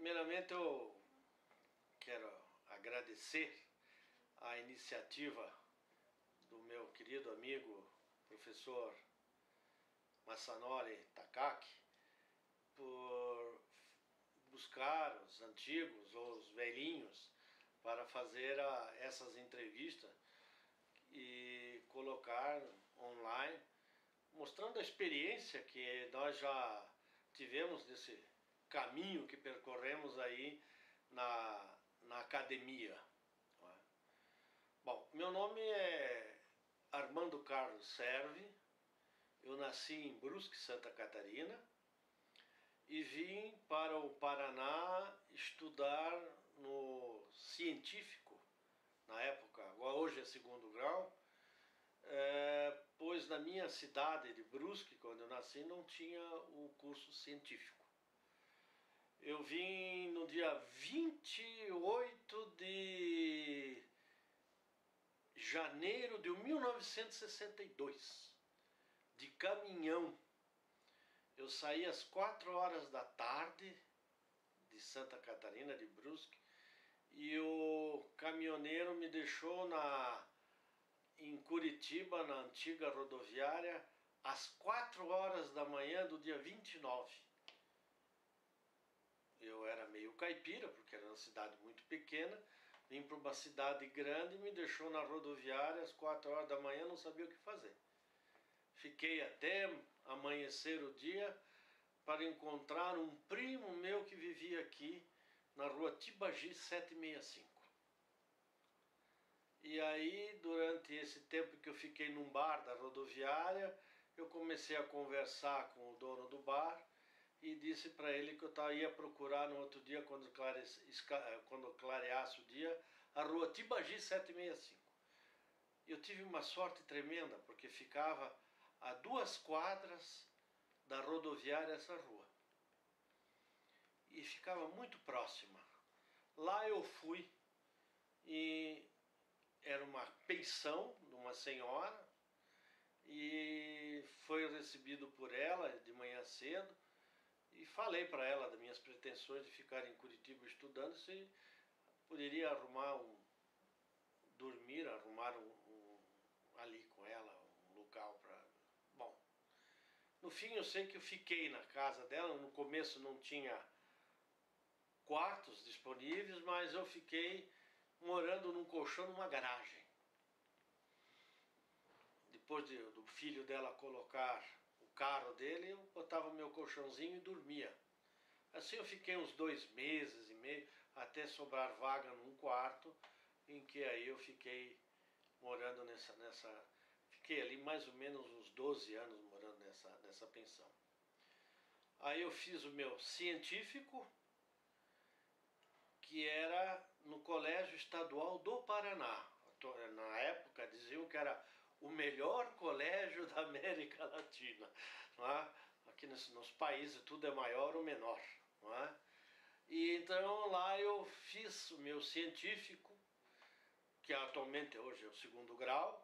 Primeiramente eu quero agradecer a iniciativa do meu querido amigo professor Masanori Takaki por buscar os antigos ou os velhinhos para fazer essas entrevistas e colocar online, mostrando a experiência que nós já tivemos nesse caminho que percorremos aí na academia. Bom, meu nome é Armando Carlos Servi, eu nasci em Brusque, Santa Catarina, e vim para o Paraná estudar no científico, na época, hoje é segundo grau, pois na minha cidade de Brusque, quando eu nasci, não tinha o curso científico. Eu vim no dia 28 de janeiro de 1962, de caminhão. Eu saí às 4 horas da tarde de Santa Catarina, de Brusque, e o caminhoneiro me deixou em Curitiba, na antiga rodoviária, às 4 horas da manhã do dia 29. Eu era meio caipira, porque era uma cidade muito pequena, vim para uma cidade grande e me deixou na rodoviária às 4 horas da manhã, não sabia o que fazer. Fiquei até amanhecer o dia para encontrar um primo meu que vivia aqui na rua Tibagi 765. E aí, durante esse tempo que eu fiquei num bar da rodoviária, eu comecei a conversar com o dono do bar e disse para ele que eu ia procurar no outro dia, quando clareasse o dia, a rua Tibagi 765. Eu tive uma sorte tremenda, porque ficava a 2 quadras da rodoviária essa rua. E ficava muito próxima. Lá eu fui e era uma pensão de uma senhora e foi recebido por ela de manhã cedo e falei para ela das minhas pretensões de ficar em Curitiba estudando, se poderia arrumar ali com ela um local para... Bom, no fim eu sei que eu fiquei na casa dela. No começo não tinha quartos disponíveis, mas eu fiquei morando num colchão numa garagem. Depois do filho dela colocar o carro dele, eu botava o meu colchãozinho e dormia. Assim eu fiquei uns 2 meses e meio, até sobrar vaga num quarto, em que aí eu fiquei morando fiquei ali mais ou menos uns 12 anos morando nessa pensão. Aí eu fiz o meu científico, que era no Colégio Estadual do Paraná. Na época diziam que era o melhor colégio da América Latina. Não é? Aqui nos países tudo é maior ou menor. Não é? E então lá eu fiz o meu científico, que atualmente hoje é o segundo grau,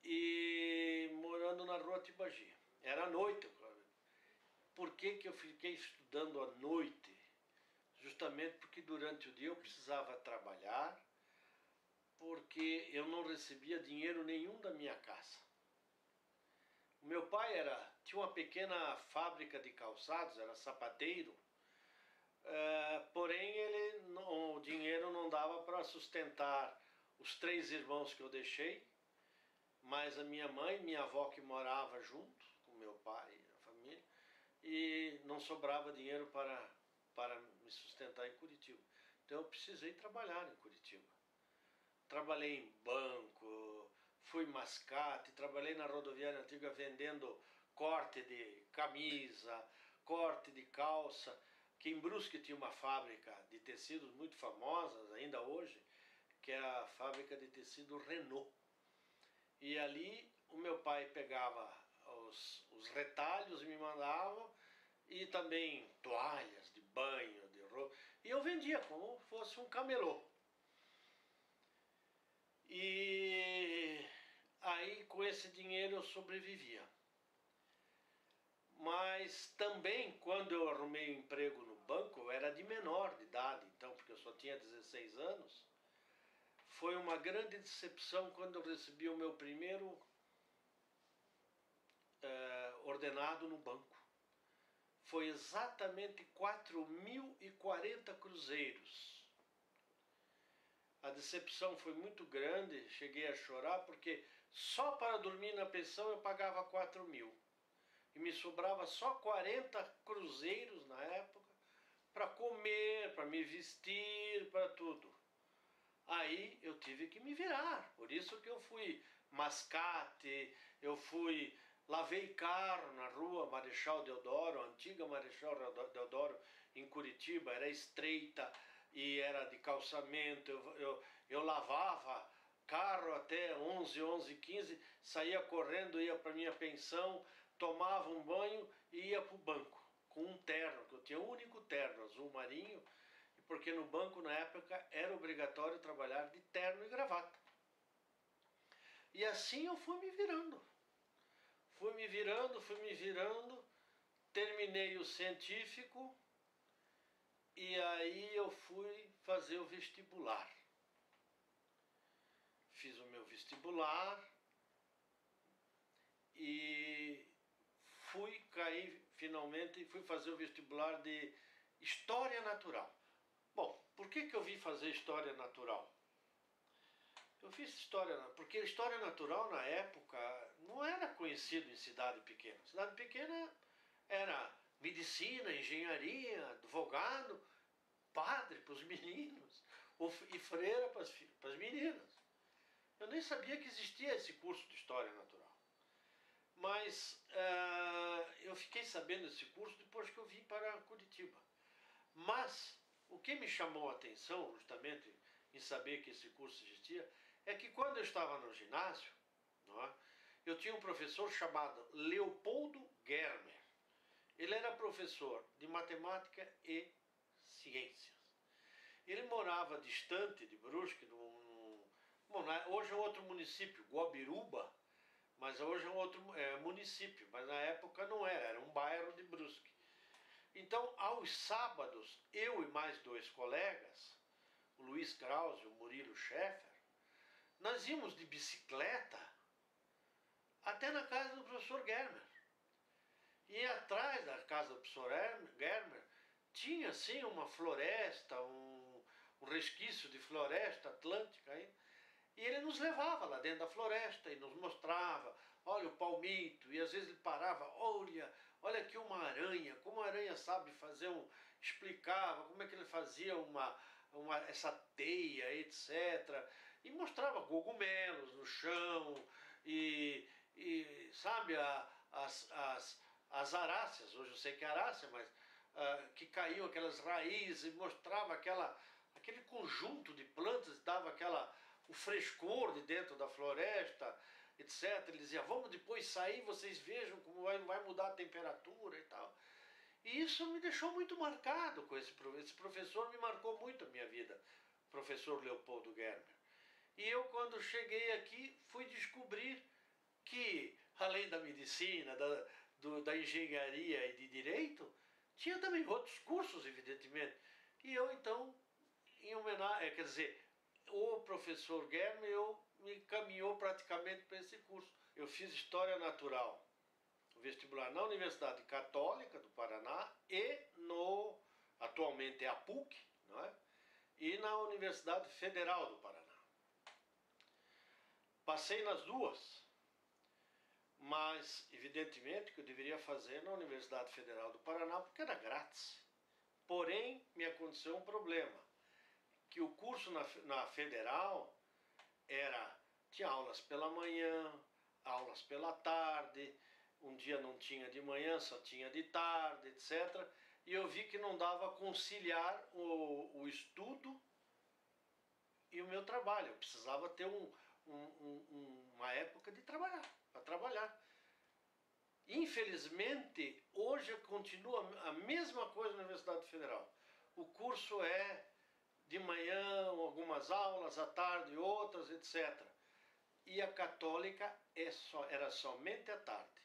e morando na rua Tibagi. Era à noite. Por que eu fiquei estudando à noite? Justamente porque durante o dia eu precisava trabalhar, porque eu não recebia dinheiro nenhum da minha casa. O meu pai tinha uma pequena fábrica de calçados, era sapateiro, porém o dinheiro não dava para sustentar os 3 irmãos que eu deixei, mais a minha mãe, minha avó que morava junto com meu pai, a família, e não sobrava dinheiro para me sustentar em Curitiba. Então eu precisei trabalhar em Curitiba. Trabalhei em banco, fui mascate, trabalhei na rodoviária antiga vendendo corte de camisa, corte de calça, que em Brusque tinha uma fábrica de tecidos muito famosa, ainda hoje, que é a fábrica de tecido Renault. E ali o meu pai pegava os retalhos e me mandava, e também toalhas de banho, de roupa, e eu vendia como fosse um camelô. E aí com esse dinheiro eu sobrevivia. Mas também, quando eu arrumei um emprego no banco, eu era de menor de idade, então, porque eu só tinha 16 anos. Foi uma grande decepção quando eu recebi o meu primeiro ordenado no banco. Foi exatamente 4.040 cruzeiros. A decepção foi muito grande, cheguei a chorar, porque só para dormir na pensão eu pagava 4.000. E me sobrava só 40 cruzeiros na época para comer, para me vestir, para tudo. Aí eu tive que me virar, por isso que eu fui mascate, lavei carro na rua Marechal Deodoro, a antiga Marechal Deodoro em Curitiba, era estreita e era de calçamento, eu lavava carro até 11h15, saía correndo, ia para minha pensão, tomava um banho e ia para o banco, com um terno, que eu tinha um único terno, azul marinho, porque no banco na época era obrigatório trabalhar de terno e gravata. E assim eu fui me virando. Fui me virando, terminei o científico e aí eu fui fazer o vestibular. Fiz o meu vestibular e finalmente fui fazer o vestibular de História Natural. Bom, por que eu vim fazer História Natural? Eu fiz História, porque História Natural na época não era conhecido em cidade pequena. Cidade pequena era medicina, engenharia, advogado, padre para os meninos e freira para as meninas. Eu nem sabia que existia esse curso de História Natural. Mas eu fiquei sabendo desse curso depois que eu vim para Curitiba. Mas o que me chamou a atenção, justamente, em saber que esse curso existia, é que quando eu estava no ginásio, não é, eu tinha um professor chamado Leopoldo Germer. Ele era professor de matemática e ciências. Ele morava distante de Brusque, hoje é outro município, Guabiruba, mas hoje é outro município, mas na época não era um bairro de Brusque. Então, aos sábados, eu e mais 2 colegas, o Luiz Krause e o Murilo Schaeffer, nós íamos de bicicleta até na casa do professor Germer. E atrás da casa do professor Germer tinha assim uma floresta, um resquício de floresta atlântica aí. E ele nos levava lá dentro da floresta e nos mostrava, olha o palmito, e às vezes ele parava, olha aqui uma aranha, como a aranha sabe fazer explicava como é que ele fazia essa teia, etc. E mostrava cogumelos no chão, e sabe, as aráceas, hoje eu sei que é arácea, mas que caíam aquelas raízes, mostrava aquele conjunto de plantas, dava o frescor de dentro da floresta, etc. Ele dizia, vamos depois sair, vocês vejam como vai mudar a temperatura e tal. E isso me deixou muito marcado com esse professor, me marcou muito a minha vida, professor Leopoldo Germer. E eu, quando cheguei aqui, fui descobrir que, além da medicina, da engenharia e de direito, tinha também outros cursos, evidentemente. E eu, então, em homenagem, quer dizer, o professor Germer me encaminhou praticamente para esse curso. Eu fiz História Natural, o vestibular na Universidade Católica do Paraná e atualmente é a PUC, não é? E na Universidade Federal do Paraná. Passei nas duas, mas evidentemente que eu deveria fazer na Universidade Federal do Paraná porque era grátis. Porém, me aconteceu um problema, que o curso na Federal tinha aulas pela manhã, aulas pela tarde, um dia não tinha de manhã, só tinha de tarde, etc. E eu vi que não dava a conciliar o estudo e o meu trabalho. Eu precisava ter uma época de trabalhar, para trabalhar. Infelizmente, hoje continua a mesma coisa na Universidade Federal. O curso é de manhã, algumas aulas, à tarde outras, etc. E a católica era somente à tarde.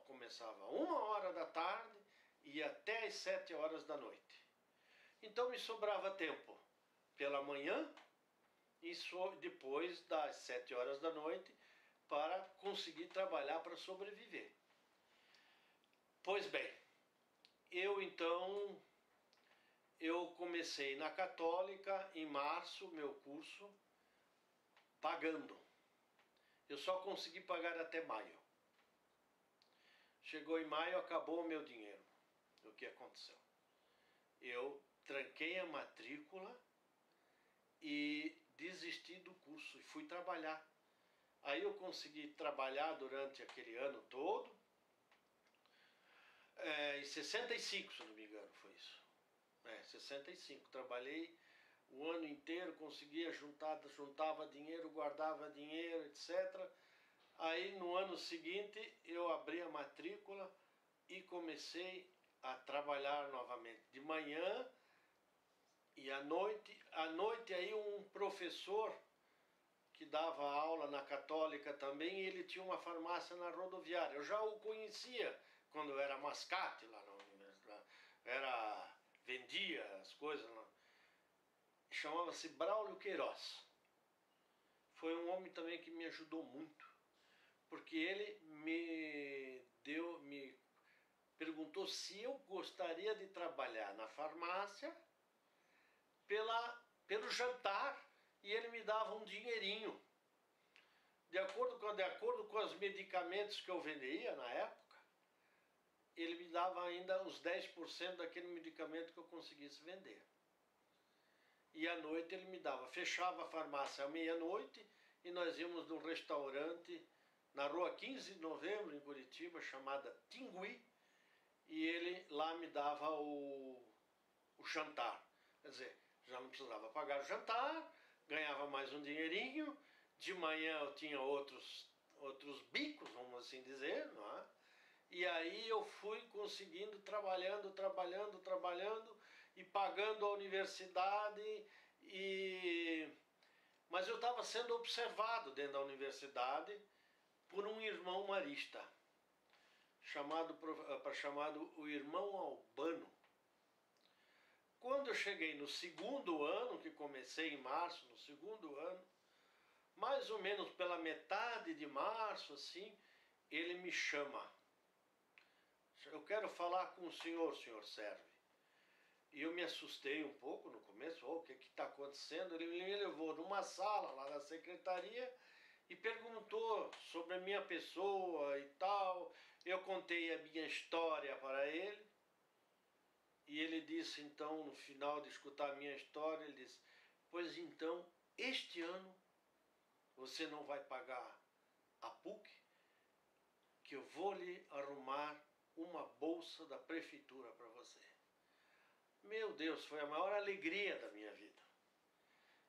começava 1 hora da tarde e ia até as 7 horas da noite. Então me sobrava tempo pela manhã e depois das 7 horas da noite para conseguir trabalhar para sobreviver. Pois bem, eu comecei na Católica em março, meu curso, pagando. Eu só consegui pagar até maio. Chegou em maio, acabou o meu dinheiro. O que aconteceu? Eu tranquei a matrícula e desisti do curso e fui trabalhar. Aí eu consegui trabalhar durante aquele ano todo. Em 65, se não me engano, foi isso. 65. Trabalhei o ano inteiro, conseguia juntava dinheiro, guardava dinheiro, etc. Aí no ano seguinte eu abri a matrícula e comecei a trabalhar novamente de manhã e à noite. À noite aí um professor que dava aula na Católica também, ele tinha uma farmácia na rodoviária. Eu já o conhecia quando eu era mascate lá na universidade. Vendia as coisas lá. Chamava-se Braulio Queiroz. Foi um homem também que me ajudou muito, porque ele me perguntou se eu gostaria de trabalhar na farmácia pelo jantar, e ele me dava um dinheirinho. De acordo com os medicamentos que eu vendia na época, ele me dava ainda uns 10% daquele medicamento que eu conseguisse vender. E à noite ele me dava, fechava a farmácia à meia-noite e nós íamos num restaurante na rua 15 de novembro, em Curitiba, chamada Tingui, e ele lá me dava o jantar. Quer dizer, já não precisava pagar o jantar, ganhava mais um dinheirinho, de manhã eu tinha outros bicos, vamos assim dizer, não é? E aí eu fui conseguindo, trabalhando e pagando a universidade, mas eu estava sendo observado dentro da universidade por um irmão marista, chamado o irmão Albano. Quando eu cheguei no segundo ano, que comecei em março, no segundo ano, mais ou menos pela metade de março, assim, ele me chama. Eu quero falar com o senhor serve. E eu me assustei um pouco no começo, o que está acontecendo? Ele me levou numa sala lá da secretaria e perguntou sobre a minha pessoa e tal. Eu contei a minha história para ele. E ele disse então, no final de escutar a minha história, ele disse: pois então, este ano você não vai pagar a PUC, que eu vou lhe arrumar uma bolsa da prefeitura para você. Meu Deus, foi a maior alegria da minha vida.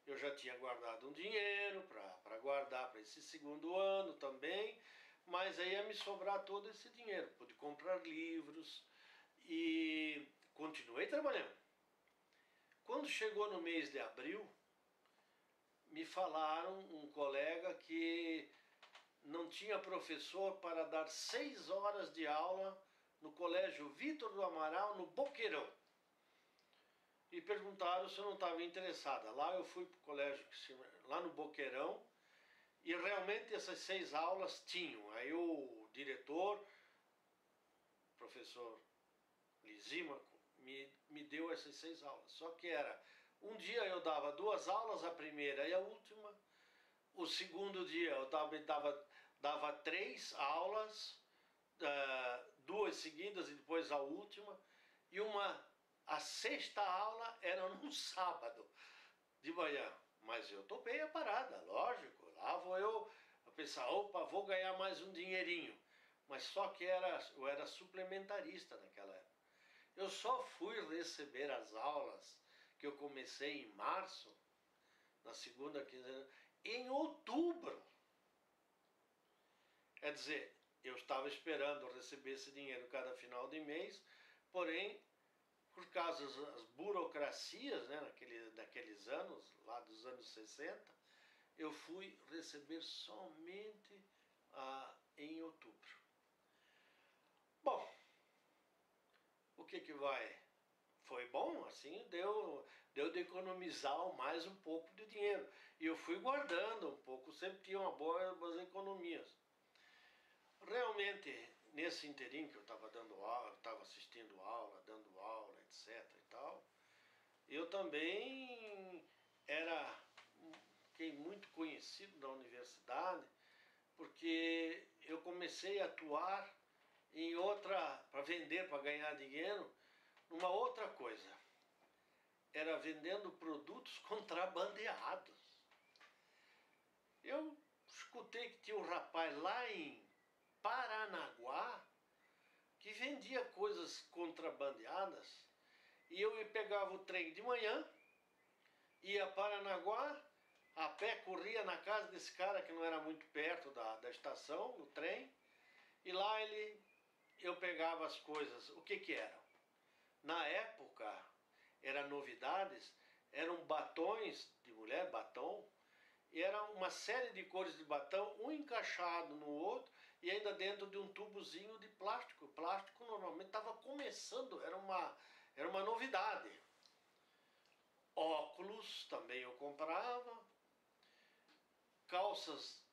Eu já tinha guardado um dinheiro para guardar para esse segundo ano também, mas aí ia me sobrar todo esse dinheiro. Pude comprar livros e continuei trabalhando. Quando chegou no mês de abril, me falaram, um colega, que não tinha professor para dar 6 horas de aula no Colégio Vitor do Amaral, no Boqueirão. E perguntaram se eu não estava interessada. Lá eu fui para o colégio, lá no Boqueirão, e realmente essas 6 aulas tinham. Aí o diretor, o professor Lisímaco, me deu essas 6 aulas. Só que era, um dia eu dava 2 aulas, a primeira e a última. O segundo dia eu dava 3 aulas, 2 seguidas e depois a última. E a sexta aula era num sábado de manhã. Mas eu topei a parada, lógico. Lá vou eu pensar, opa, vou ganhar mais um dinheirinho. Mas só que eu era suplementarista naquela época. Eu só fui receber as aulas que eu comecei em março, na segunda quinzena, em outubro. Quer dizer, eu estava esperando receber esse dinheiro cada final de mês, porém, por causa das burocracias, né, naqueles anos, lá dos anos 60, eu fui receber somente em outubro. o que que vai? Foi bom, assim deu de economizar mais um pouco de dinheiro. E eu fui guardando um pouco, sempre tinha boas economias. Realmente, nesse inteirinho que eu estava dando aula, estava assistindo aula, dando aula, etc e tal, eu também fiquei muito conhecido na universidade, porque eu comecei a atuar em outra, para vender, para ganhar dinheiro, numa outra coisa. Era vendendo produtos contrabandeados. Eu escutei que tinha um rapaz lá em Paranaguá que vendia coisas contrabandeadas, e eu pegava o trem de manhã, ia a Paranaguá, a pé corria na casa desse cara que não era muito perto da estação, no trem, e lá eu pegava as coisas. O que que eram? Na época, eram novidades, eram batons de mulher, batom, e era uma série de cores de batom, um encaixado no outro e ainda dentro de um tubozinho de plástico. O plástico normalmente estava começando, era uma novidade. Óculos também eu comprava, calças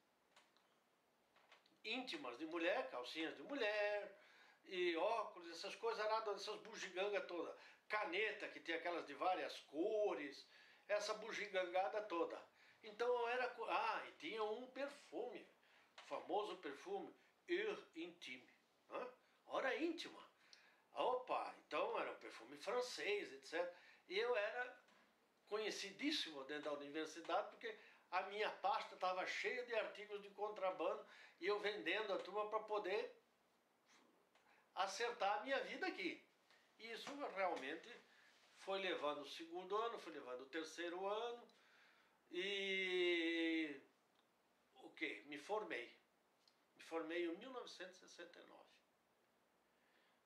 íntimas de mulher, calcinhas de mulher, e óculos, essas coisas, essas bugigangas todas. Caneta, que tem aquelas de várias cores, essa bugigangada toda. Então eu era... Ah, e tinha um perfume, o famoso perfume Heure Intime. Hora íntima. Opa, então era um perfume francês, etc. E eu era conhecidíssimo dentro da universidade, porque a minha pasta estava cheia de artigos de contrabando e eu vendendo a turma para poder acertar a minha vida aqui. E isso realmente foi levando o segundo ano, foi levando o terceiro ano e o quê? Me formei. Me formei em 1969.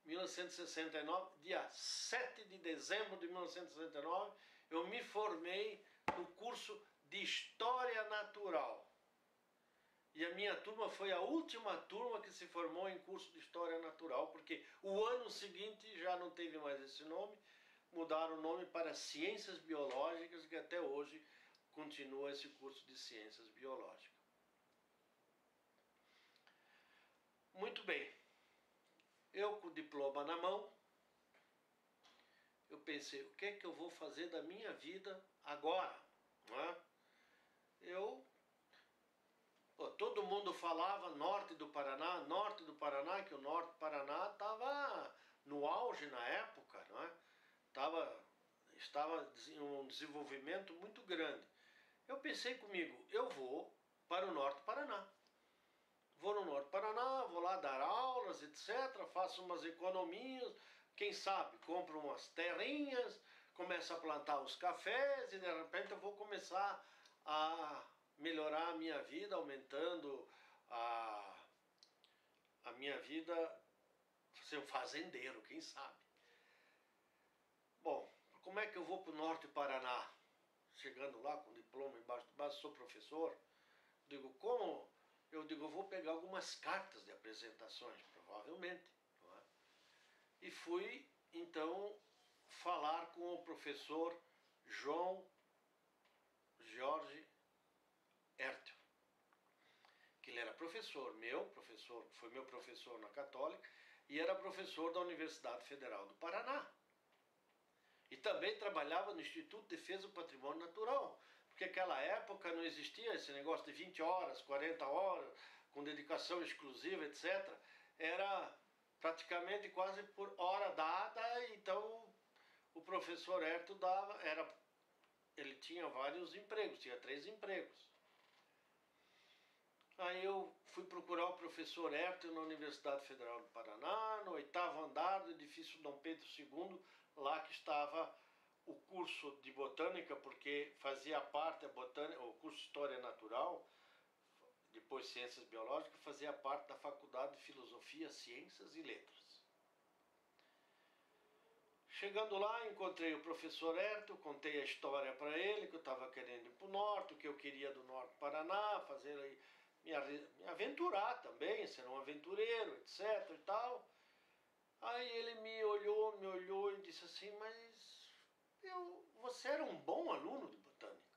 1969, dia 7 de dezembro de 1969, eu me formei no curso de História Natural. E a minha turma foi a última turma que se formou em curso de História Natural, porque o ano seguinte já não teve mais esse nome, mudaram o nome para Ciências Biológicas, que até hoje continua esse curso de Ciências Biológicas. Muito bem. Eu com o diploma na mão, eu pensei, o que é que eu vou fazer da minha vida agora? Não é? Todo mundo falava norte do Paraná, que o norte do Paraná estava no auge na época, não é? Estava em um desenvolvimento muito grande. Eu pensei comigo, eu vou para o norte do Paraná. Vou no norte do Paraná, vou lá dar aulas, etc. Faço umas economias, quem sabe compro umas terrinhas, começo a plantar os cafés e de repente eu vou começar a melhorar a minha vida, aumentando a minha vida, ser um fazendeiro, quem sabe. Bom, como é que eu vou para o norte do Paraná? Chegando lá com diploma embaixo do braço, sou professor. Digo, como? Eu digo, eu vou pegar algumas cartas de apresentações, provavelmente. Não é? E fui, então, falar com o professor João Jorge Hertel, que ele era professor, foi meu professor na Católica, e era professor da Universidade Federal do Paraná. E também trabalhava no Instituto de Defesa do Patrimônio Natural, porque naquela época não existia esse negócio de 20 horas, 40 horas, com dedicação exclusiva, etc. Era praticamente quase por hora dada, então o professor Herto ele tinha vários empregos, tinha 3 empregos. Aí eu fui procurar o professor Herto na Universidade Federal do Paraná, no 8º andar do edifício Dom Pedro II, lá que estava o curso de botânica, porque fazia parte o curso de História Natural, depois Ciências Biológicas, fazia parte da Faculdade de Filosofia, Ciências e Letras. Chegando lá, encontrei o professor Herto, contei a história para ele, que eu estava querendo ir para o norte, o que eu queria do norte do Paraná, fazer aí, me aventurar também, ser um aventureiro, etc. e tal. Aí ele me olhou e disse assim, mas você era um bom aluno de botânica.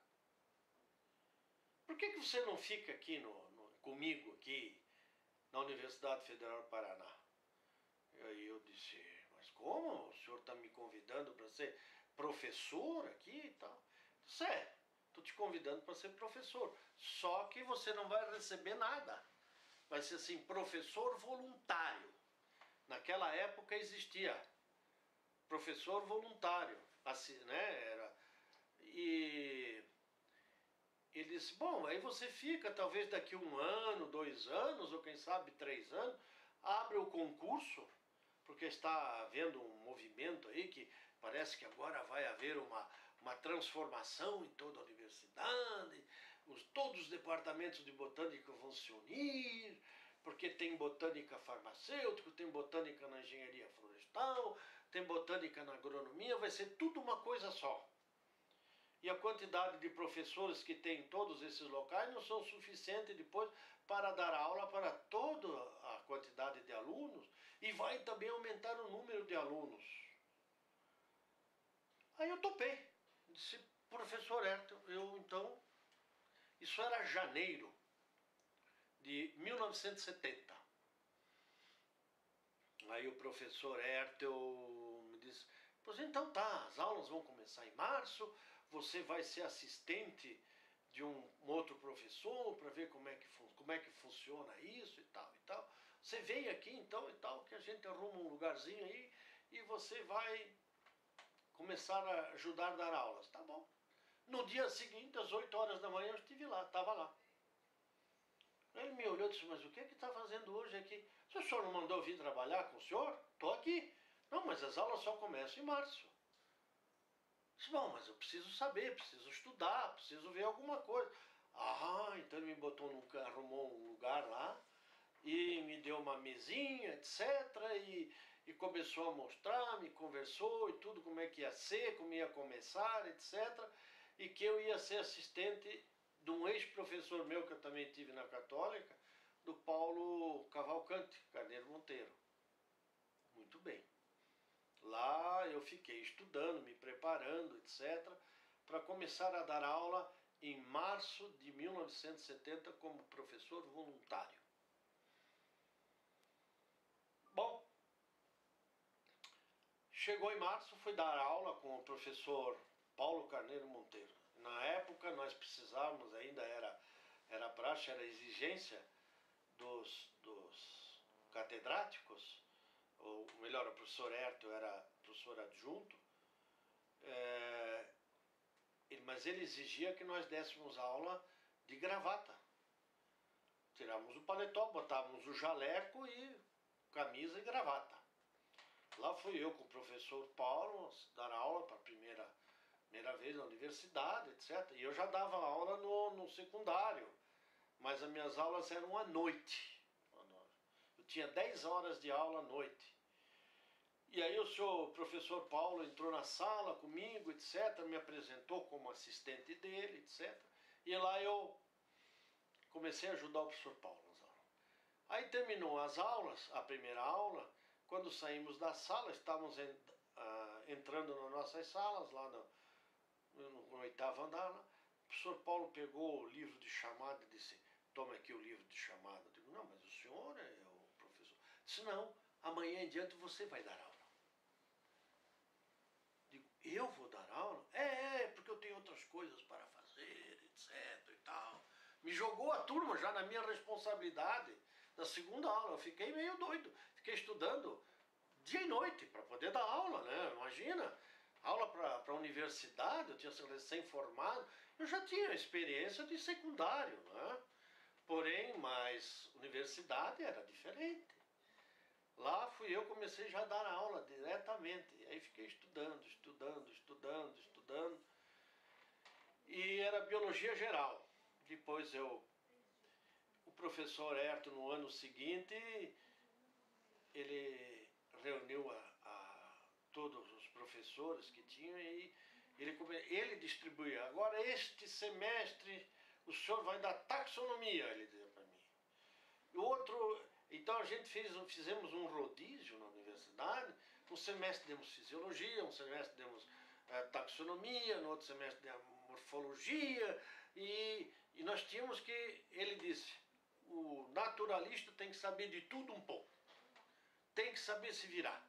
Por que você não fica aqui comigo aqui na Universidade Federal do Paraná? E aí eu disse, mas como? O senhor está me convidando para ser professor aqui e tal? Disse, estou te convidando para ser professor, só que você não vai receber nada. Vai ser assim, professor voluntário. Naquela época existia professor voluntário, assim, né? E ele disse, bom, aí você fica, talvez daqui 1 ano, 2 anos, ou quem sabe 3 anos, abre o concurso, porque está havendo um movimento aí que parece que agora vai haver uma transformação em toda a universidade, todos os departamentos de botânica vão se unir, porque tem botânica farmacêutica, tem botânica na engenharia florestal, tem botânica na agronomia, vai ser tudo uma coisa só. E a quantidade de professores que tem em todos esses locais não são suficientes depois para dar aula para toda a quantidade de alunos e vai também aumentar o número de alunos. Aí eu topei, disse, professor Hertel, isso era janeiro de 1970. Aí o professor Hertel me disse, pois então tá, as aulas vão começar em março, você vai ser assistente de um outro professor para ver como é que funciona isso e tal e tal. Você vem aqui então e tal, que a gente arruma um lugarzinho aí e você vai começar a ajudar a dar aulas. Tá bom. No dia seguinte, às 8 horas da manhã, eu estive lá, estava lá. Ele me olhou e disse, mas o que está fazendo hoje aqui? Se o senhor não mandou vir trabalhar com o senhor, estou aqui. Não, mas as aulas só começam em março. Disse, bom, mas eu preciso saber, preciso estudar, preciso ver alguma coisa. Ah, então ele me arrumou um lugar lá e me deu uma mesinha, etc. E começou a mostrar, me conversou e tudo, como é que ia ser, como ia começar, etc. E que eu ia ser assistente de um ex-professor meu, que eu também tive na Católica, do Paulo Cavalcante, Carneiro Monteiro. Muito bem. Lá eu fiquei estudando, me preparando, etc., para começar a dar aula em março de 1970 como professor voluntário. Bom, chegou em março, fui dar aula com o professor Paulo Carneiro Monteiro. Na época nós precisávamos, ainda era praxe, era exigência dos catedráticos, ou melhor, o professor Hertel era professor adjunto, mas ele exigia que nós dessemos aula de gravata. Tirávamos o paletó, botávamos o jaleco e camisa e gravata. Lá fui eu com o professor Paulo dar aula para a primeira vez na universidade, etc. E eu já dava aula no secundário, mas as minhas aulas eram à noite. Eu tinha 10 horas de aula à noite. E aí o professor Paulo entrou na sala comigo, etc., me apresentou como assistente dele, etc. E lá eu comecei a ajudar o professor Paulo nas aulas. Aí terminou as aulas, a primeira aula, quando saímos da sala, estávamos entrando nas nossas salas, lá no 8º andar, né? O professor Paulo pegou o livro de chamada e disse, toma aqui o livro de chamada. Eu digo, não, mas o senhor é o professor. Disse, não, amanhã em diante você vai dar aula. Digo, eu vou dar aula? Porque eu tenho outras coisas para fazer, etc e tal. Me jogou a turma já na minha responsabilidade da segunda aula. Eu fiquei meio doido. Fiquei estudando dia e noite para poder dar aula, né? Imagina, aula para a universidade, eu tinha recém-formado. Eu já tinha experiência de secundário, né? Porém, mas universidade era diferente. Lá fui eu, comecei já a dar aula diretamente. E aí fiquei estudando. E era biologia geral. Depois o professor Herto, no ano seguinte, ele reuniu todos os professores que tinha e ele distribuía. Agora, este semestre, o senhor vai dar taxonomia, ele dizia para mim. O outro Então a gente fizemos um rodízio na universidade. Um semestre demos fisiologia, um semestre demos taxonomia, no outro semestre demos morfologia, e nós tínhamos que, ele disse, o naturalista tem que saber de tudo um pouco, tem que saber se virar.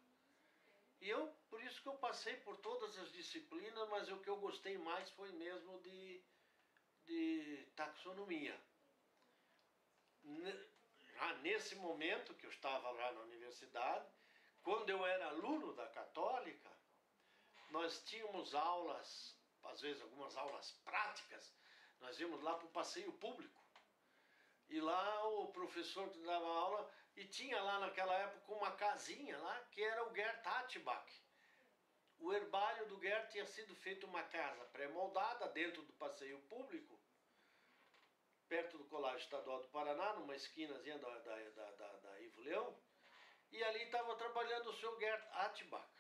E eu, por isso que eu passei por todas as disciplinas, mas o que eu gostei mais foi mesmo de taxonomia. Já nesse momento que eu estava lá na universidade, quando eu era aluno da Católica, nós tínhamos aulas, às vezes algumas aulas práticas, nós íamos lá para o passeio público. E lá o professor que dava aula, e tinha lá naquela época uma casinha lá, que era o Gerd Hattibach. O herbário do Gerd tinha sido feito uma casa pré-moldada dentro do passeio público, perto do Colégio Estadual do Paraná, numa esquinazinha da Ivo Leão, e ali estava trabalhando o seu Gerd Hattibach.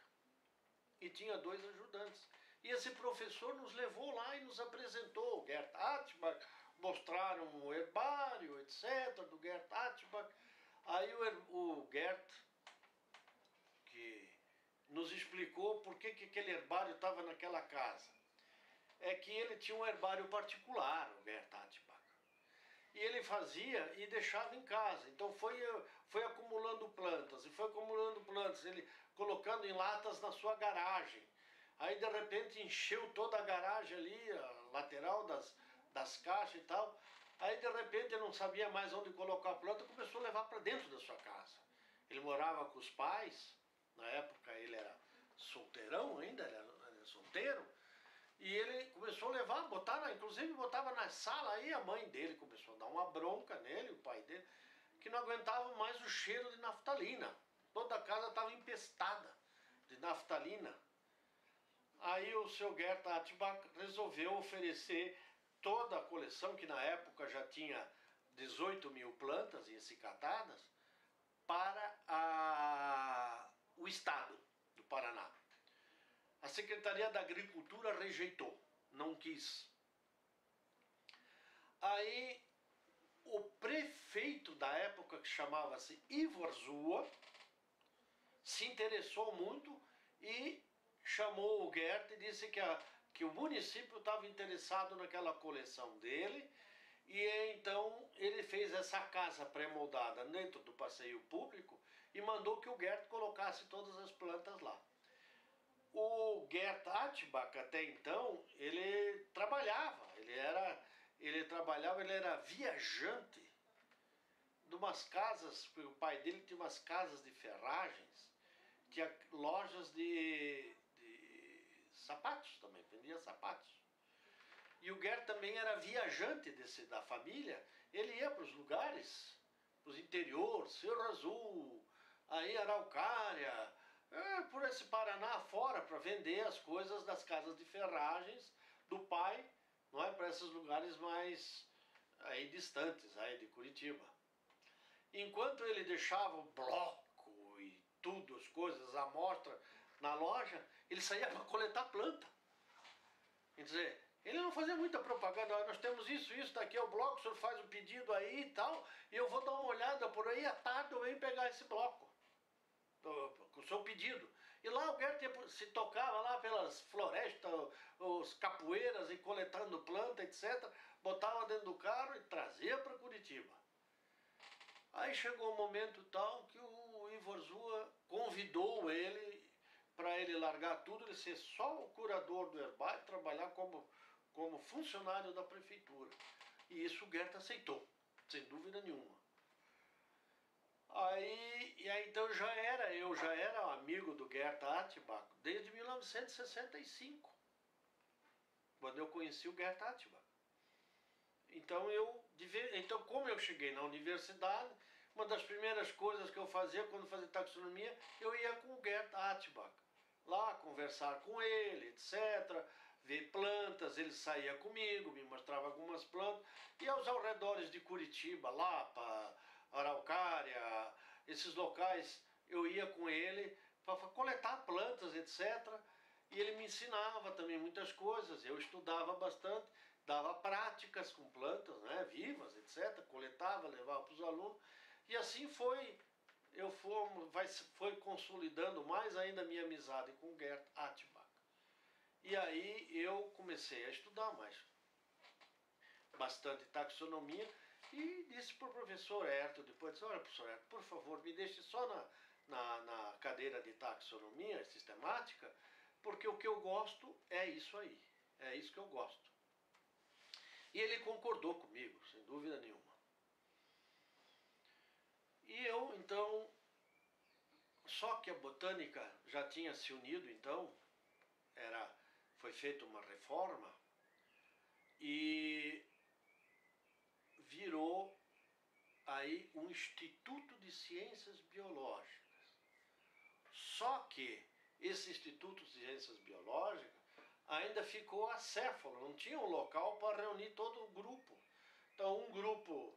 E tinha 2 ajudantes. E esse professor nos levou lá e nos apresentou o Gerd Hattibach, mostraram o herbário, etc., do Gerd Hattibach. Aí o Gerd, que nos explicou por que aquele herbário estava naquela casa. É que ele tinha um herbário particular, o Gerd Hattibach. E ele fazia e deixava em casa. Então foi acumulando plantas, e foi acumulando plantas, ele colocando em latas na sua garagem. Aí de repente encheu toda a garagem ali, a lateral das caixas e tal. Aí de repente ele não sabia mais onde colocar a planta, começou a levar para dentro da sua casa. Ele morava com os pais, na época ele era solteirão ainda, ele era solteiro. E ele começou a levar, inclusive botava na sala, aí a mãe dele começou a dar uma bronca nele, o pai dele, que não aguentava mais o cheiro de naftalina. Toda a casa estava empestada de naftalina. Aí o seu Gerd Hattibach resolveu oferecer toda a coleção, que na época já tinha 18 mil plantas ensicatadas, para o estado do Paraná. A Secretaria da Agricultura rejeitou, não quis. Aí o prefeito da época, que chamava-se Ivo Arzua, se interessou muito e chamou o Gerd e disse que o município estava interessado naquela coleção dele, e então ele fez essa casa pré-moldada dentro do passeio público e mandou que o Gerd colocasse todas as plantas lá. O Gerd Hattibach, até então, ele trabalhava, ele era viajante de umas casas, porque o pai dele tinha umas casas de ferragens, tinha lojas de sapatos também, vendia sapatos. E o Gerd também era viajante da família, ele ia para os lugares, para os interiores, Cerro Azul, aí Araucária, por esse Paraná fora, para vender as coisas das casas de ferragens do pai, não é, para esses lugares mais aí distantes, aí de Curitiba. Enquanto ele deixava o bloco e tudo, as coisas, a amostra na loja, ele saía para coletar planta. Quer dizer, ele não fazia muita propaganda, nós temos isso, daqui é o bloco, o senhor faz o pedido aí e tal, e eu vou dar uma olhada por aí, à tarde eu venho pegar esse bloco, com o seu pedido. E lá o Gerd se tocava lá pelas florestas, os capoeiras, e coletando planta, etc., botava dentro do carro e trazia para Curitiba. Aí chegou um momento tal que o Ivo Arzua convidou ele para ele largar tudo, ele ser só o curador do herbário, trabalhar como funcionário da prefeitura. E isso o Gerd aceitou, sem dúvida nenhuma. Aí então eu já era amigo do Gerd Hattibach desde 1965, quando eu conheci o Gerd Hattibach. Então como eu cheguei na universidade, uma das primeiras coisas que eu fazia quando fazia taxonomia, eu ia com o Gerd Hattibach lá conversar com ele, etc., ver plantas, ele saía comigo, me mostrava algumas plantas, e aos arredores de Curitiba, Lapa, Araucária, esses locais, eu ia com ele para coletar plantas, etc., e ele me ensinava também muitas coisas, eu estudava bastante, dava práticas com plantas, né, vivas, etc., coletava, levava para os alunos, E assim foi consolidando mais ainda a minha amizade com Gerd Atibach. E aí eu comecei a estudar mais bastante taxonomia e disse para o professor Herto, depois disse, olha professor Herto, por favor, me deixe só na cadeira de taxonomia sistemática, porque o que eu gosto é isso aí, é isso que eu gosto. E ele concordou comigo, sem dúvida nenhuma. E eu, então, só que a botânica já tinha se unido, então, foi feita uma reforma e virou aí um Instituto de Ciências Biológicas. Só que esse Instituto de Ciências Biológicas ainda ficou acéfalo, não tinha um local para reunir todo o grupo. Então um grupo,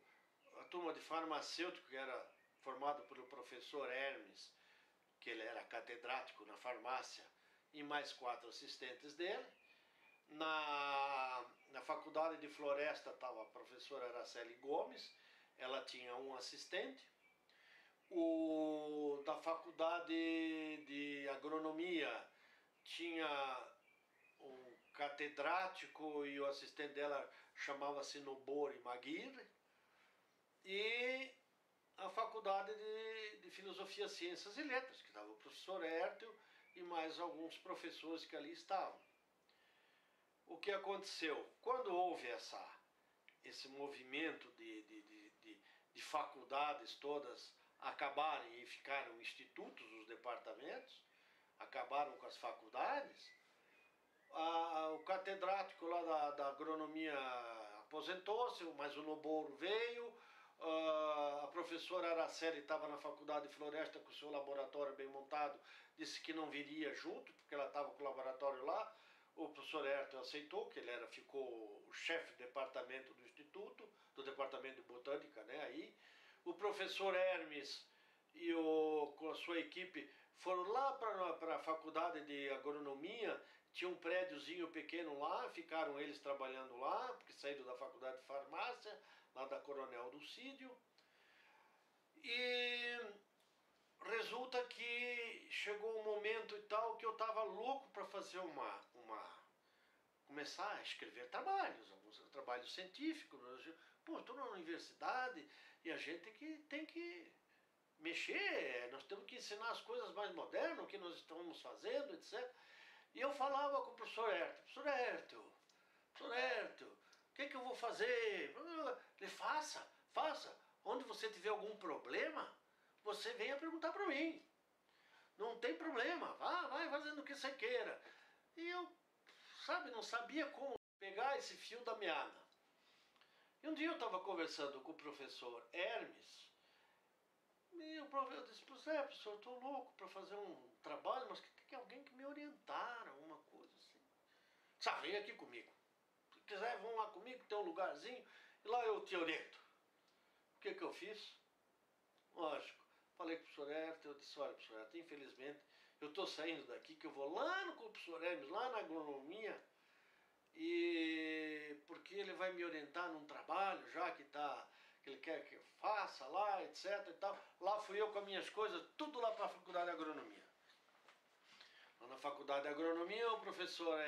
a turma de farmacêutico, que era formado pelo professor Hermes, que ele era catedrático na farmácia, e mais 4 assistentes dele. Na faculdade de floresta estava a professora Araceli Gomes, ela tinha um assistente. Da faculdade de agronomia tinha um catedrático e o assistente dela chamava-se Nobori Maguire. E a faculdade de filosofia, ciências e letras, que estava o professor Hertel e mais alguns professores que ali estavam. O que aconteceu? Quando houve esse movimento de faculdades todas acabarem e ficaram institutos, os departamentos, acabaram com as faculdades, o catedrático lá da agronomia aposentou-se, mas o Noboro veio, a professora Araceli estava na faculdade de floresta com o seu laboratório bem montado, disse que não viria junto, porque ela estava com o laboratório lá. O professor Hertel aceitou, que ele ficou o chefe do departamento do instituto, do departamento de botânica, né, aí. O professor Hermes com a sua equipe foram lá para a faculdade de agronomia, tinha um prédiozinho pequeno lá, ficaram eles trabalhando lá, porque saíram da faculdade de farmácia, lá da Coronel Lucídio. E resulta que chegou um momento e tal que eu estava louco para fazer começar a escrever trabalhos, alguns trabalhos científicos. Pô, estou na universidade e a gente tem que mexer, nós temos que ensinar as coisas mais modernas, o que nós estamos fazendo, etc. E eu falava com o professor Hertel, professor Hertel, o que eu vou fazer? Ele, faça, onde você tiver algum problema, você venha perguntar para mim. Não tem problema, vai fazendo o que você queira. E eu, não sabia como pegar esse fio da meada. E um dia eu estava conversando com o professor Hermes, e eu disse, professor, eu estou louco para fazer um trabalho, mas tem que alguém que me orientar, alguma coisa assim. Vem aqui comigo. Se quiser, vão lá comigo, tem um lugarzinho, e lá eu te oriento. O que eu fiz? Lógico, falei com o professor Hermes, eu disse, olha, professor Hermes, infelizmente, eu estou saindo daqui, que eu vou lá no professor Hermes, lá na agronomia, e porque ele vai me orientar num trabalho, já que ele quer que eu faça lá, etc. e tal. Lá fui eu com as minhas coisas, tudo lá para a faculdade de agronomia. Lá na faculdade de agronomia, o professor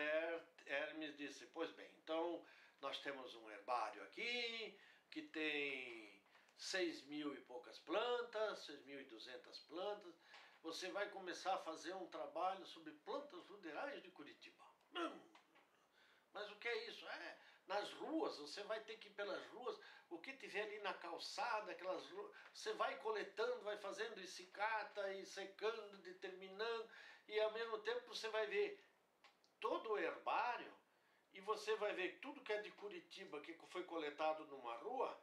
Hermes disse, pois bem, então nós temos um herbário aqui, que tem 6.000 e poucas plantas, 6.200 plantas. Você vai começar a fazer um trabalho sobre plantas ruderais de Curitiba. Mas o que é isso? Nas ruas, você vai ter que ir pelas ruas, o que tiver ali na calçada, aquelas ruas, você vai coletando, vai fazendo e se cata, e secando, determinando, e ao mesmo tempo você vai ver todo o herbário, e você vai ver tudo que é de Curitiba, que foi coletado numa rua,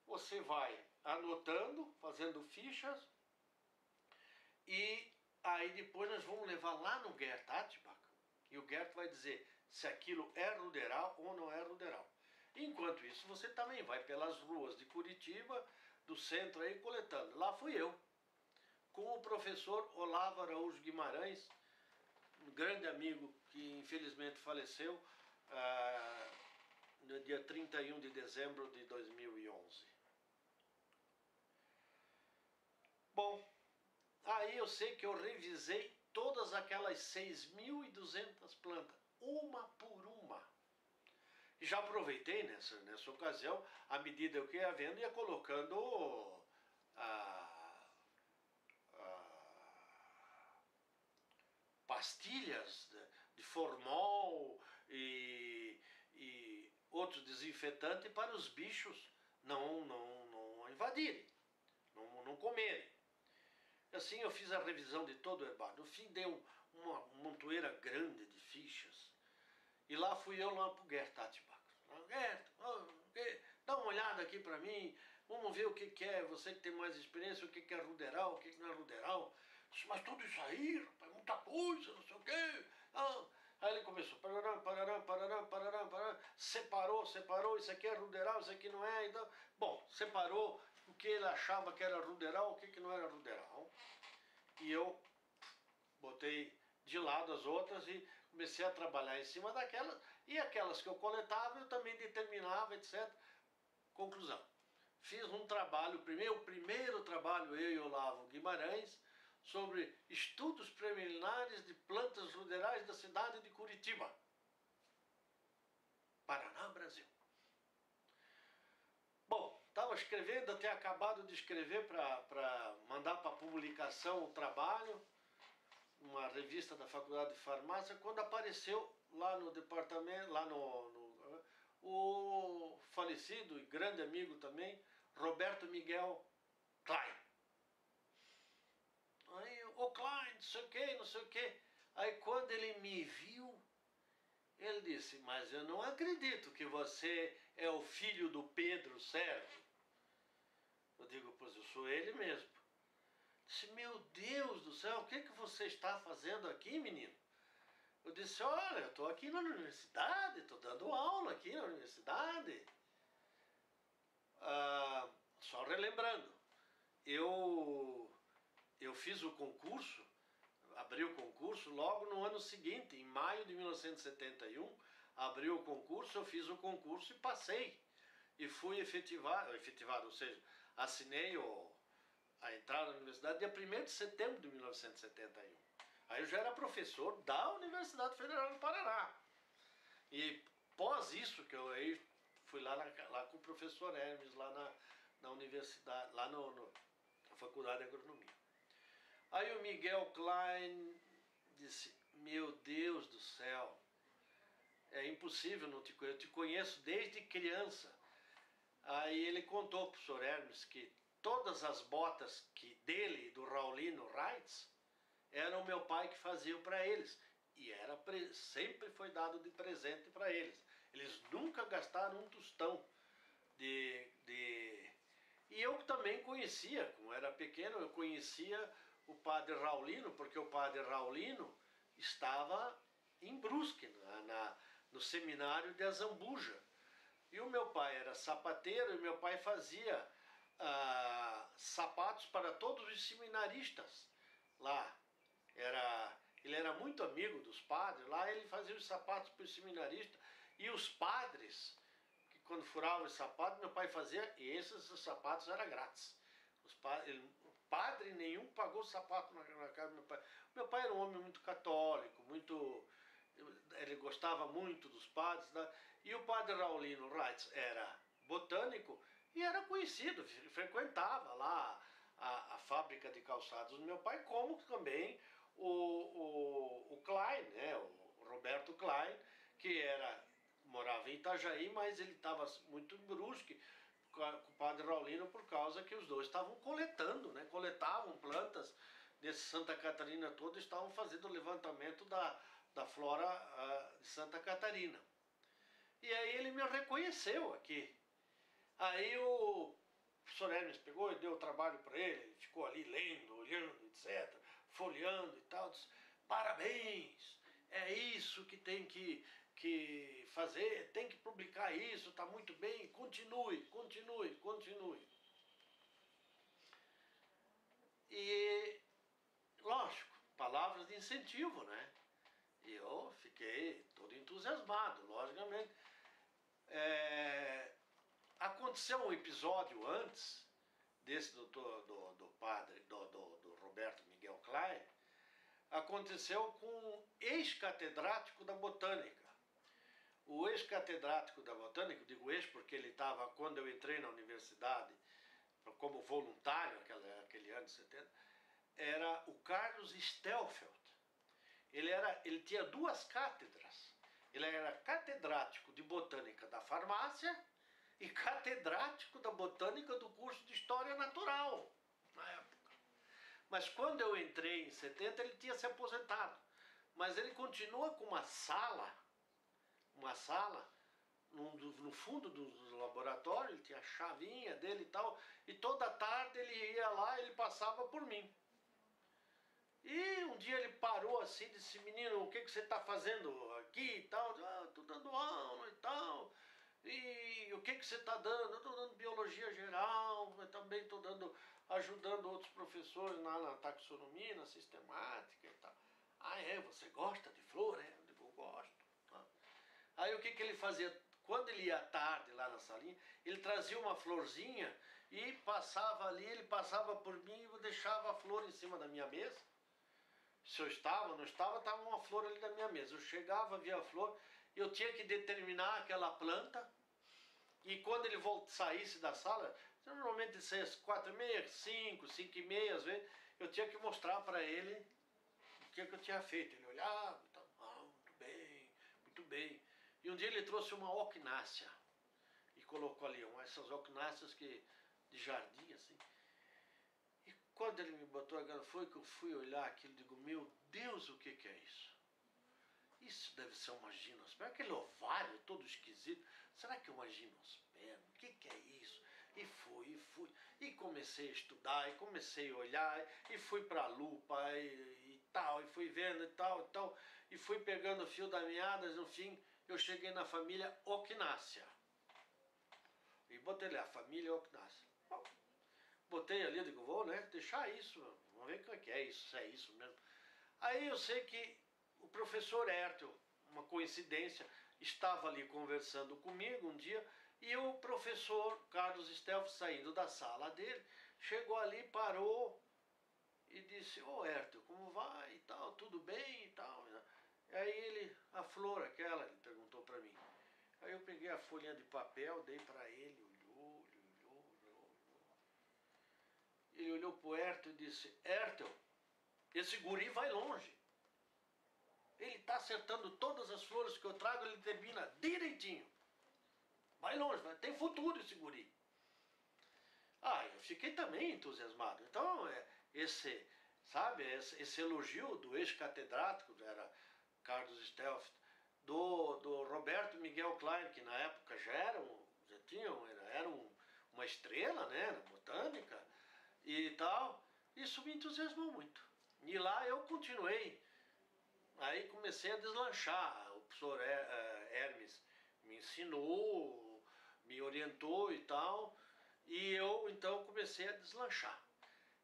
você vai anotando, fazendo fichas, e aí depois nós vamos levar lá no Gerd Atibach, e o Gerd vai dizer se aquilo é ruderal ou não é ruderal. Enquanto isso, você também vai pelas ruas de Curitiba, do centro aí, coletando. Lá fui eu, com o professor Olavo Araújo Guimarães, um grande amigo que infelizmente faleceu no dia 31 de dezembro de 2011. Bom, aí eu sei que eu revisei todas aquelas 6.200 plantas, uma por uma. E já aproveitei nessa ocasião, à medida que ia vendo, ia colocando pastilhas de formol e outros desinfetantes para os bichos não invadirem, não comerem. Assim eu fiz a revisão de todo o herbário. No fim deu uma montoeira grande de fichas. E lá fui eu lá pro Gert Atibach. Gert, dá uma olhada aqui para mim, vamos ver o que é, você que tem mais experiência, o que é ruderal, o que não é ruderal. Mas tudo isso aí, rapaz, muita coisa, não sei o quê. Aí ele começou, separou, isso aqui é ruderal, isso aqui não é. Então, bom, separou o que ele achava que era ruderal, o que não era ruderal. E eu botei de lado as outras e comecei a trabalhar em cima daquelas, e aquelas que eu coletava eu também determinava, etc. Conclusão, fiz um trabalho, o primeiro trabalho, eu e Olavo Guimarães, sobre estudos preliminares de plantas ruderais da cidade de Curitiba, Paraná, Brasil. Bom, estava escrevendo, até acabado de escrever para mandar para publicação o trabalho, uma revista da Faculdade de Farmácia, quando apareceu lá no departamento, lá o falecido e grande amigo também, Roberto Miguel Klein. Aí, Klein, não sei o que. Aí quando ele me viu, ele disse, mas eu não acredito que você é o filho do Pedro Sérgio. Eu digo, pois eu sou ele mesmo. Disse, meu Deus do céu, o que você está fazendo aqui, menino? Eu disse, olha, eu estou aqui na universidade, estou dando aula aqui na universidade. Só relembrando, eu fiz o concurso, abri o concurso logo no ano seguinte, em maio de 1971, abri o concurso, eu fiz o concurso e passei. E fui efetivado, ou seja, assinei a entrada na universidade dia 1º de setembro de 1971. Aí eu já era professor da Universidade Federal do Paraná. E pós isso, que eu aí fui lá com o professor Hermes, lá na universidade, lá na Faculdade de Agronomia. Aí o Miguel Klein disse, meu Deus do céu, é impossível não te conhecer, eu te conheço desde criança. Aí ele contou para o professor Hermes que todas as botas dele e do Raulino Reitz eram meu pai que fazia para eles. E sempre foi dado de presente para eles. Eles nunca gastaram um tostão E eu também conhecia, como era pequeno, eu conhecia o padre Raulino, porque o padre Raulino estava em Brusque, no seminário de Azambuja. E o meu pai era sapateiro, e meu pai fazia sapatos para todos os seminaristas lá. Ele era muito amigo dos padres, lá ele fazia os sapatos para os seminaristas, e os padres, que quando furavam os sapatos, meu pai fazia, e esses sapatos eram grátis. Padre nenhum pagou sapato na casa do meu pai. Meu pai era um homem muito católico, ele gostava muito dos padres, né? E o padre Raulino Reitz era botânico e era conhecido, frequentava lá a fábrica de calçados do meu pai, como também o Klein, né? O Roberto Klein, que morava em Itajaí, mas ele estava muito em Brusque com o padre Raulino por causa que os dois estavam coletando, né? Coletavam plantas de Santa Catarina toda, estavam fazendo o levantamento da flora de Santa Catarina. E aí ele me reconheceu aqui. Aí o professor Hermes pegou e deu trabalho para ele ficou ali lendo, olhando, etc., folheando e tal, disse, parabéns, é isso que tem que fazer, tem que publicar isso, está muito bem, continue. E, lógico, palavras de incentivo, né? E eu fiquei todo entusiasmado, logicamente. Aconteceu um episódio antes, desse do padre, do Roberto Miguel Klein, aconteceu com um ex-catedrático da Botânica. O ex-catedrático da Botânica, digo ex porque ele estava, quando eu entrei na universidade, como voluntário, aquele ano de 70, era o Carlos Stelfeld. Ele tinha 2 cátedras. Ele era catedrático de Botânica da Farmácia e catedrático da Botânica do curso de História Natural, na época. Mas quando eu entrei em 70, ele tinha se aposentado. Mas ele continua com uma sala no fundo do laboratório, ele tinha a chavinha dele e tal, e toda tarde ele ia lá, ele passava por mim. E um dia ele parou assim e disse: menino, o que você está fazendo aqui e tal? Estou dando aula e tal. E o que você está dando? Eu estou dando biologia geral, mas também estou ajudando outros professores na taxonomia, na sistemática e tal. Ah, você gosta de flor? Eu digo, eu gosto. Aí o que ele fazia? Quando ele ia à tarde lá na salinha, ele trazia uma florzinha e passava ali, ele passava por mim e eu deixava a flor em cima da minha mesa. Se eu estava, não estava, estava uma flor ali na minha mesa. Eu chegava, via a flor, eu tinha que determinar aquela planta, e quando ele saísse da sala, normalmente saía às 4h30, 5h30 às vezes, eu tinha que mostrar para ele o que eu tinha feito. Ele olhava, muito bem, muito bem. E um dia ele trouxe uma ocnácea e colocou ali, essas ocnáceas de jardim, assim. E quando ele me botou a foi que eu fui olhar aquilo e digo, meu Deus, o que é isso? Isso deve ser uma gimnosperma, aquele ovário todo esquisito. Será que é uma gimnosperma? O que é isso? E fui. E comecei a estudar, e comecei a olhar, e fui para a lupa, e tal, e fui vendo e tal. E fui pegando o fio da meada, no fim eu cheguei na família Ocnácea. E botei ali, a família Ocnácea. Bom, botei ali, digo, vou, né, deixar isso, vamos ver o que é isso, se é isso mesmo. Aí eu sei que o professor Hertel, uma coincidência, estava ali conversando comigo um dia, e o professor Carlos Stelf, saindo da sala dele, chegou ali, parou e disse, Hertel, como vai e tal, tudo bem e tal. E aí a flor aquela, ele perguntou para mim. Aí eu peguei a folhinha de papel, dei para ele, olhou. Ele olhou para o Hertel e disse, Hertel, esse guri vai longe. Ele está acertando todas as flores que eu trago, ele termina direitinho. Vai longe, tem futuro esse guri. Eu fiquei também entusiasmado. Então, esse elogio do ex-catedrático, era Carlos Stelf, do Roberto Miguel Klein, que na época era uma estrela, né, na botânica e tal, isso me entusiasmou muito. E lá eu continuei. Aí comecei a deslanchar. O professor Hermes me ensinou, me orientou e tal, e eu então comecei a deslanchar.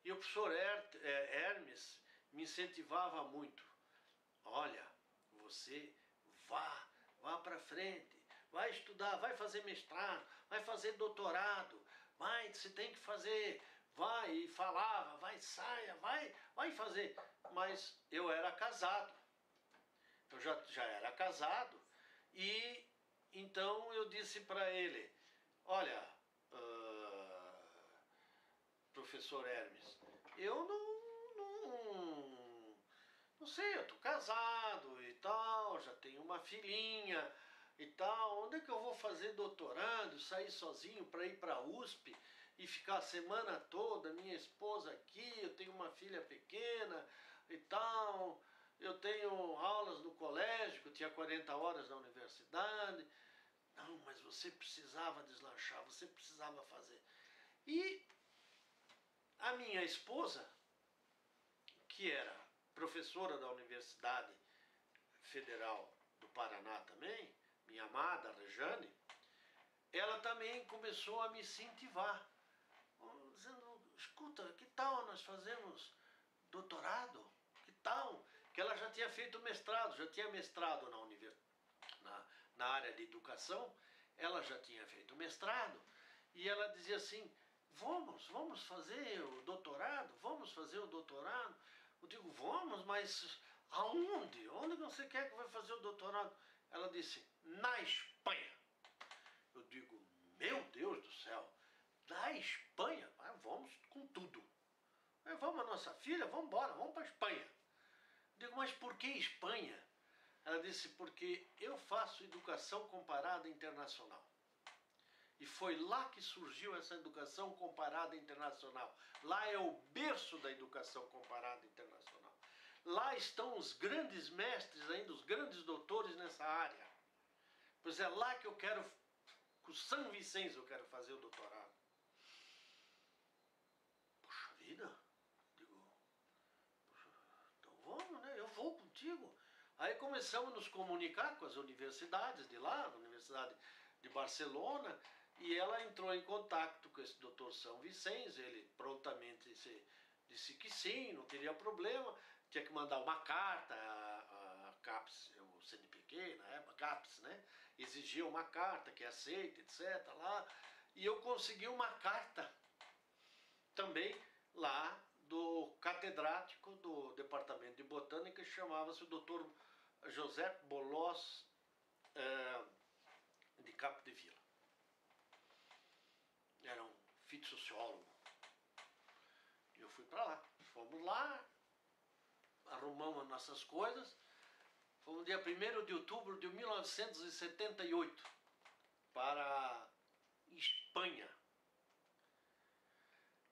E o professor Hermes me incentivava muito. Olha, você vá para frente, vai estudar, vai fazer mestrado, vai fazer doutorado, você tem que fazer, vai, e falava, saia, vai fazer. Mas eu era casado. Eu já era casado, e então eu disse para ele, olha, professor Hermes, eu não sei, eu estou casado e tal, já tenho uma filhinha e tal, onde é que eu vou fazer doutorado, sair sozinho para ir para a USP e ficar a semana toda, minha esposa aqui, eu tenho uma filha pequena e tal... Eu tenho aulas no colégio, que eu tinha 40 horas na universidade. Não, mas você precisava deslanchar, você precisava fazer. E a minha esposa, que era professora da Universidade Federal do Paraná também, minha amada Rejane, ela também começou a me incentivar, dizendo, escuta, que tal nós fazemos doutorado? Que tal? Que ela já tinha feito mestrado, já tinha mestrado na área de educação, ela já tinha feito mestrado, e ela dizia assim, vamos fazer o doutorado? Vamos fazer o doutorado? Eu digo, vamos, mas aonde? Onde você quer que vai fazer o doutorado? Ela disse, na Espanha. Eu digo, meu Deus do céu, na Espanha? Ah, vamos com tudo. Vamos a nossa filha, vamos embora, vamos para a Espanha. Eu digo, mas por que Espanha? Ela disse, porque eu faço educação comparada internacional. E foi lá que surgiu essa educação comparada internacional. Lá é o berço da educação comparada internacional. Lá estão os grandes mestres ainda, os grandes doutores nessa área. Pois é lá que eu quero, com São Vicente eu quero fazer o doutorado. Puxa vida, digo, puxa, então vamos, né? Eu vou contigo. Aí começamos a nos comunicar com as universidades de lá, a Universidade de Barcelona, e ela entrou em contato com esse doutor São Vicente, ele prontamente disse que sim, não teria problema, tinha que mandar uma carta, a CAPES, o CNPq, na época, CAPES, né? Exigia uma carta que aceita, etc. lá, e eu consegui uma carta também lá do catedrático do Departamento de Botânica, que chamava-se o doutor José Bolós de Capo de Vila. Era um fitosociólogo. E eu fui para lá. Fomos lá, arrumamos as nossas coisas. Foi no dia 1º de outubro de 1978 para Espanha.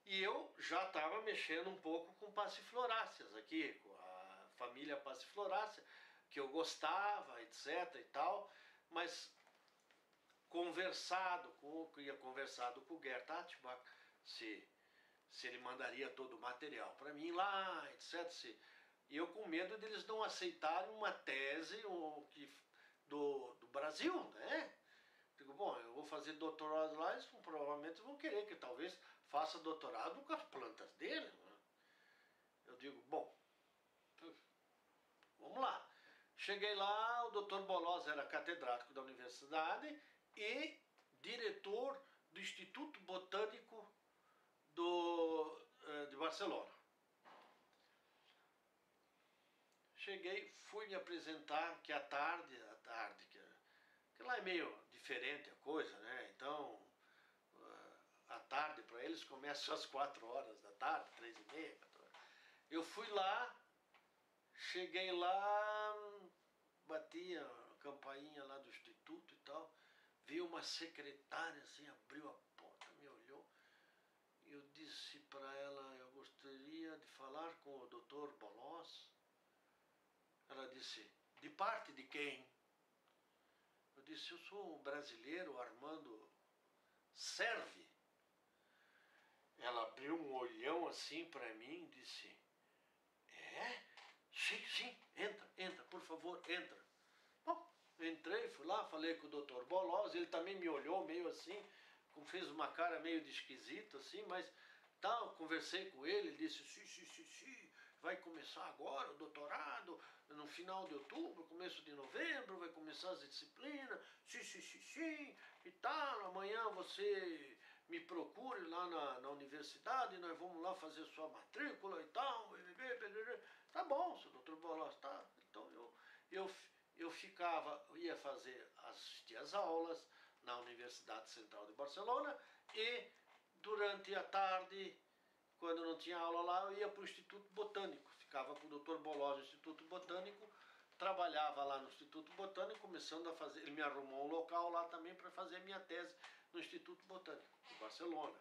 E eu já estava mexendo um pouco com passifloráceas aqui, com a família passiflorácea, que eu gostava, etc. e tal, mas ia conversado com o Gerd Atschbach se ele mandaria todo o material para mim lá, etc. E eu com medo deles não aceitarem uma tese do Brasil, né? Digo, bom, eu vou fazer doutorado lá, eles provavelmente vão querer que talvez faça doutorado com as plantas dele. Né? Eu digo, bom, vamos lá. Cheguei lá, o doutor Bolós era catedrático da universidade e diretor do Instituto Botânico de Barcelona. Cheguei, fui me apresentar, que à tarde, que lá é meio diferente a coisa, né? Então, à tarde para eles começa às 4 horas da tarde, 3h30, 4 horas. Eu fui lá, cheguei lá, bati a campainha lá do instituto e tal, veio uma secretária assim, abriu a porta, me olhou, e eu disse para ela, eu gostaria de falar com o doutor Bolós. Ela disse, de parte de quem? Eu disse, eu sou um brasileiro, Armando Serve. Ela abriu um olhão assim para mim e disse, é? Sim, entra, por favor, entra. Bom, entrei, fui lá, falei com o Dr. Bolós, ele também me olhou meio assim, fez uma cara meio de esquisito assim, mas tal, conversei com ele, ele disse, sim, vai começar agora o doutorado, no final de outubro, começo de novembro, vai começar as disciplinas, sim, e tal, amanhã você me procure lá na universidade, nós vamos lá fazer sua matrícula e tal, tá bom, seu doutor Bolós, tá, então eu ia assistir às aulas na Universidade Central de Barcelona e durante a tarde, quando não tinha aula lá, eu ia para o Instituto Botânico, ficava com o Dr. Bolós no Instituto Botânico, trabalhava lá no Instituto Botânico, começando a fazer, ele me arrumou um local lá também para fazer minha tese no Instituto Botânico de Barcelona.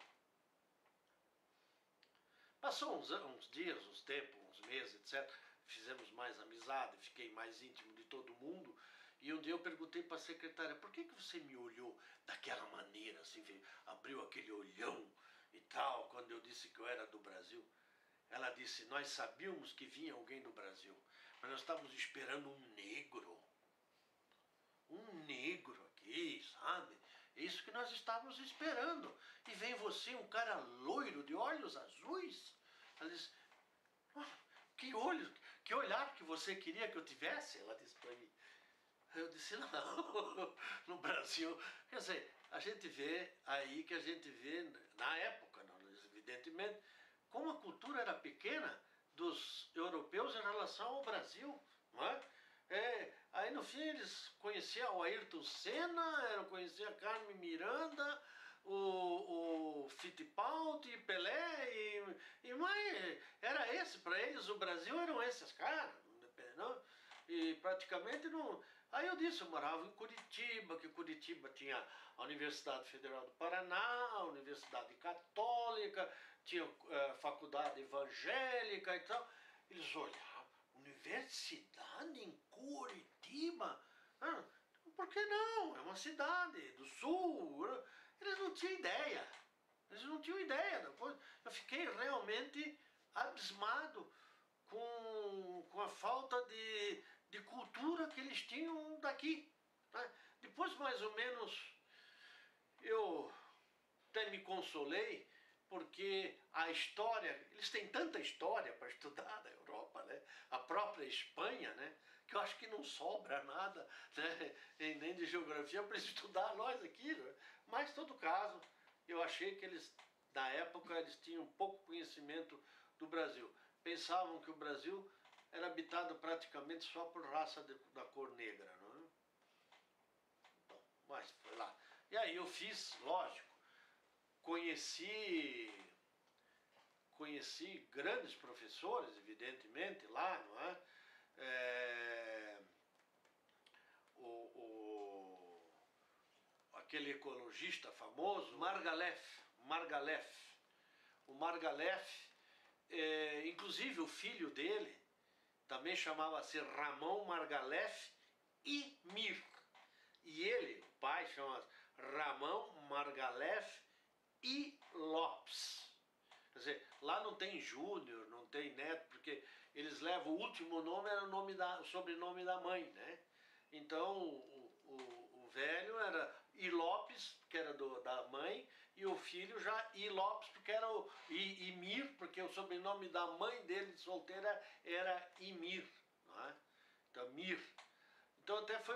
Passou uns dias, uns tempos, uns meses, etc. Fizemos mais amizade, fiquei mais íntimo de todo mundo. E um dia eu perguntei para a secretária, por que você me olhou daquela maneira, assim, abriu aquele olhão e tal, quando eu disse que eu era do Brasil? Ela disse, nós sabíamos que vinha alguém do Brasil, mas nós estávamos esperando um negro aqui, sabe? É isso que nós estávamos esperando. E vem você, um cara loiro, de olhos azuis. Ela disse, que olhar que você queria que eu tivesse? Ela disse para mim. Eu disse, não, no Brasil. Quer dizer, a gente vê aí que a gente vê, na época, evidentemente, como a cultura era pequena dos europeus em relação ao Brasil, não é? Aí no fim eles conheciam o Ayrton Senna, conheciam a Carmen Miranda, o Fittipaldi, Pelé, mas era esse, para eles o Brasil eram esses caras, não? E praticamente não. Aí eu disse, eu morava em Curitiba, que Curitiba tinha a Universidade Federal do Paraná, a Universidade Católica, tinha faculdade evangélica e tal. Eles olhavam, universidade em Curitiba? Ah, por que não? É uma cidade do sul. Eles não tinham ideia. Eles não tinham ideia. Depois eu fiquei realmente abismado com a falta de cultura que eles tinham daqui. Né? Depois, mais ou menos, eu até me consolei, porque a história, eles têm tanta história para estudar na Europa, né? A própria Espanha, né? Que eu acho que não sobra nada, né? Nem de geografia para estudar nós aqui. Né? Mas, em todo caso, eu achei que eles, na época, eles tinham pouco conhecimento do Brasil. Pensavam que o Brasil era habitado praticamente só por raça da cor negra. Não é? Bom, mas foi lá. E aí eu fiz, lógico, conheci grandes professores, evidentemente, lá, não é? Aquele ecologista famoso, Margalef. O Margalef, inclusive o filho dele, também chamava-se Ramon Margalef e Mir. E ele, o pai, chama-se Ramon Margalef e Lopes. Quer dizer, lá não tem Júnior, não tem Neto, porque eles levam o último nome, era o sobrenome da mãe, né? Então, o velho era I Lopes, que era da mãe, e o filho já I Lopes, porque era o Imir, porque o sobrenome da mãe dele de solteira era Imir, não é? Então, Mir. Então, até foi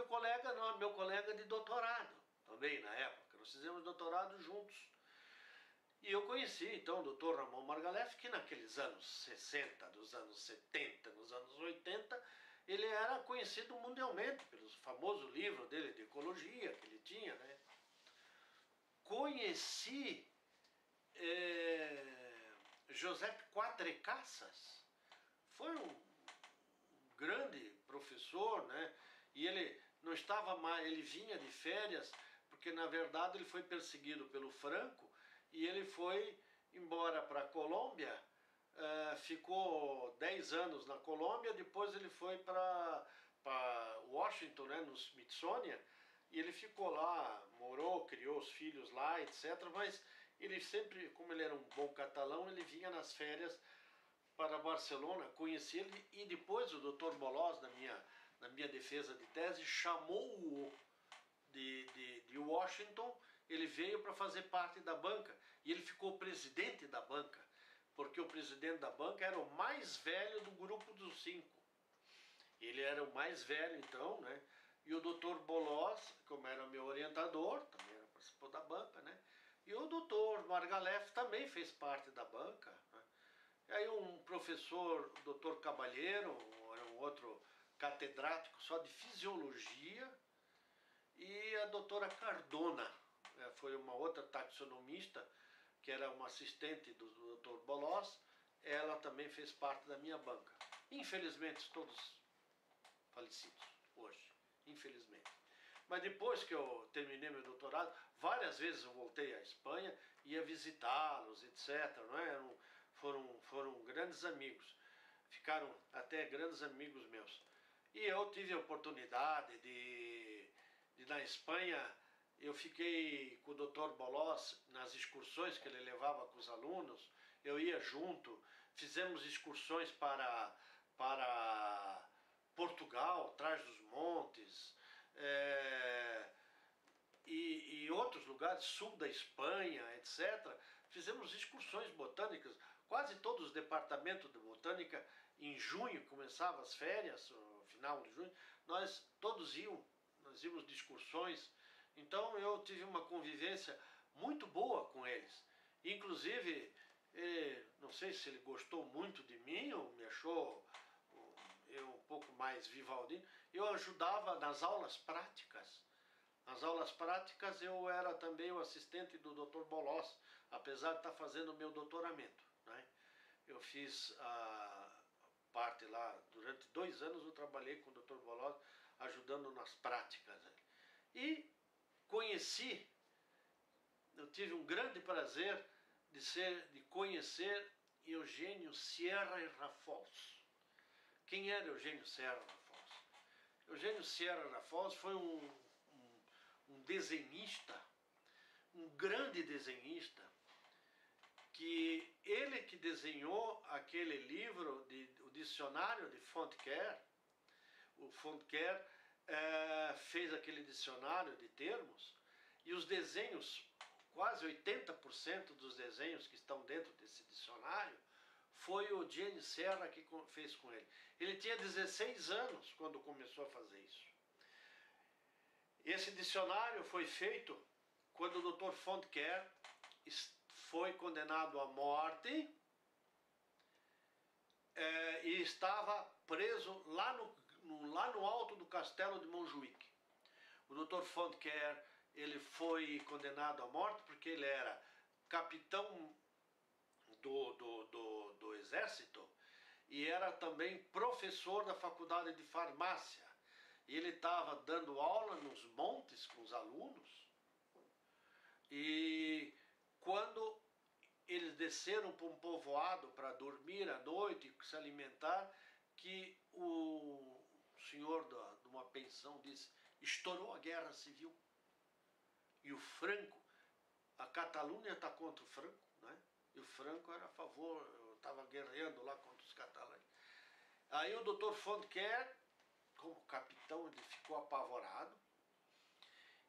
meu colega de doutorado, também na época. Nós fizemos doutorado juntos. E eu conheci, então, o Dr. Ramon Margalef, que naqueles anos 60, dos anos 70, nos anos 80, ele era conhecido mundialmente pelo famoso livro dele de ecologia que ele tinha, né? Conheci José Quatrecassas, foi um grande professor, né? E ele não estava mais, ele vinha de férias, porque na verdade ele foi perseguido pelo Franco, e ele foi embora para a Colômbia, ficou 10 anos na Colômbia, depois ele foi para Washington, né, no Smithsonian, e ele ficou lá, morou, criou os filhos lá, etc. Mas ele sempre, como ele era um bom catalão, ele vinha nas férias para Barcelona, conheci ele, e depois o Dr. Bolós, na minha defesa de tese, chamou-o de Washington. Ele veio para fazer parte da banca e ele ficou presidente da banca, porque o presidente da banca era o mais velho do grupo dos 5. Ele era o mais velho, então, né? E o Dr. Bolós, como era meu orientador, também participou da banca, né? E o Dr. Margalef também fez parte da banca. Né? E aí um professor, o Dr. Cabalheiro, um outro catedrático só de fisiologia, e a doutora Cardona, foi uma outra taxonomista, que era uma assistente do Dr. Bolós, ela também fez parte da minha banca. Infelizmente, todos falecidos hoje, infelizmente. Mas depois que eu terminei meu doutorado, várias vezes eu voltei à Espanha, ia visitá-los, etc. Não é? Foram grandes amigos, ficaram até grandes amigos meus. E eu tive a oportunidade de na Espanha, eu fiquei com o Dr. Bolós nas excursões que ele levava com os alunos, eu ia junto, fizemos excursões para Portugal, Trás-os-Montes, e outros lugares, sul da Espanha, etc. Fizemos excursões botânicas, quase todos os departamentos de botânica, em junho, começavam as férias, no final de junho, nós íamos de excursões. Então eu tive uma convivência muito boa com eles. Inclusive, Não sei se ele gostou muito de mim ou me achou eu um pouco mais vivaldino. Eu ajudava nas aulas práticas. Nas aulas práticas eu era também o assistente do Dr. Bolós, apesar de estar fazendo o meu doutoramento, né? Eu fiz a parte lá, durante 2 anos eu trabalhei com o Dr. Bolós, ajudando nas práticas. E conheci, eu tive um grande prazer de conhecer Eugênio Sierra e Rafols. Quem era Eugênio Sierra Rafols? Eugênio Sierra Rafols foi um desenhista, um grande desenhista, que ele que desenhou aquele livro, o dicionário de Fontcare. O Fontcare fez aquele dicionário de termos, e os desenhos, quase 80% dos desenhos que estão dentro desse dicionário, foi o Eugênio Serra que fez com ele. Ele tinha 16 anos quando começou a fazer isso. Esse dicionário foi feito quando o Dr. Fontcare foi condenado à morte e estava preso lá no alto do castelo de Montjuic. O Dr. Fontcare, ele foi condenado à morte porque ele era capitão do exército e era também professor da faculdade de farmácia. E ele estava dando aula nos montes com os alunos, e quando eles desceram para um povoado para dormir à noite, se alimentar, que o senhor de uma pensão disse: estourou a guerra civil. E o Franco, a Catalunha está contra o Franco, né? E o Franco era a favor, estava guerreando lá contra os catalães. Aí o Dr. Fontcare, como capitão, ele ficou apavorado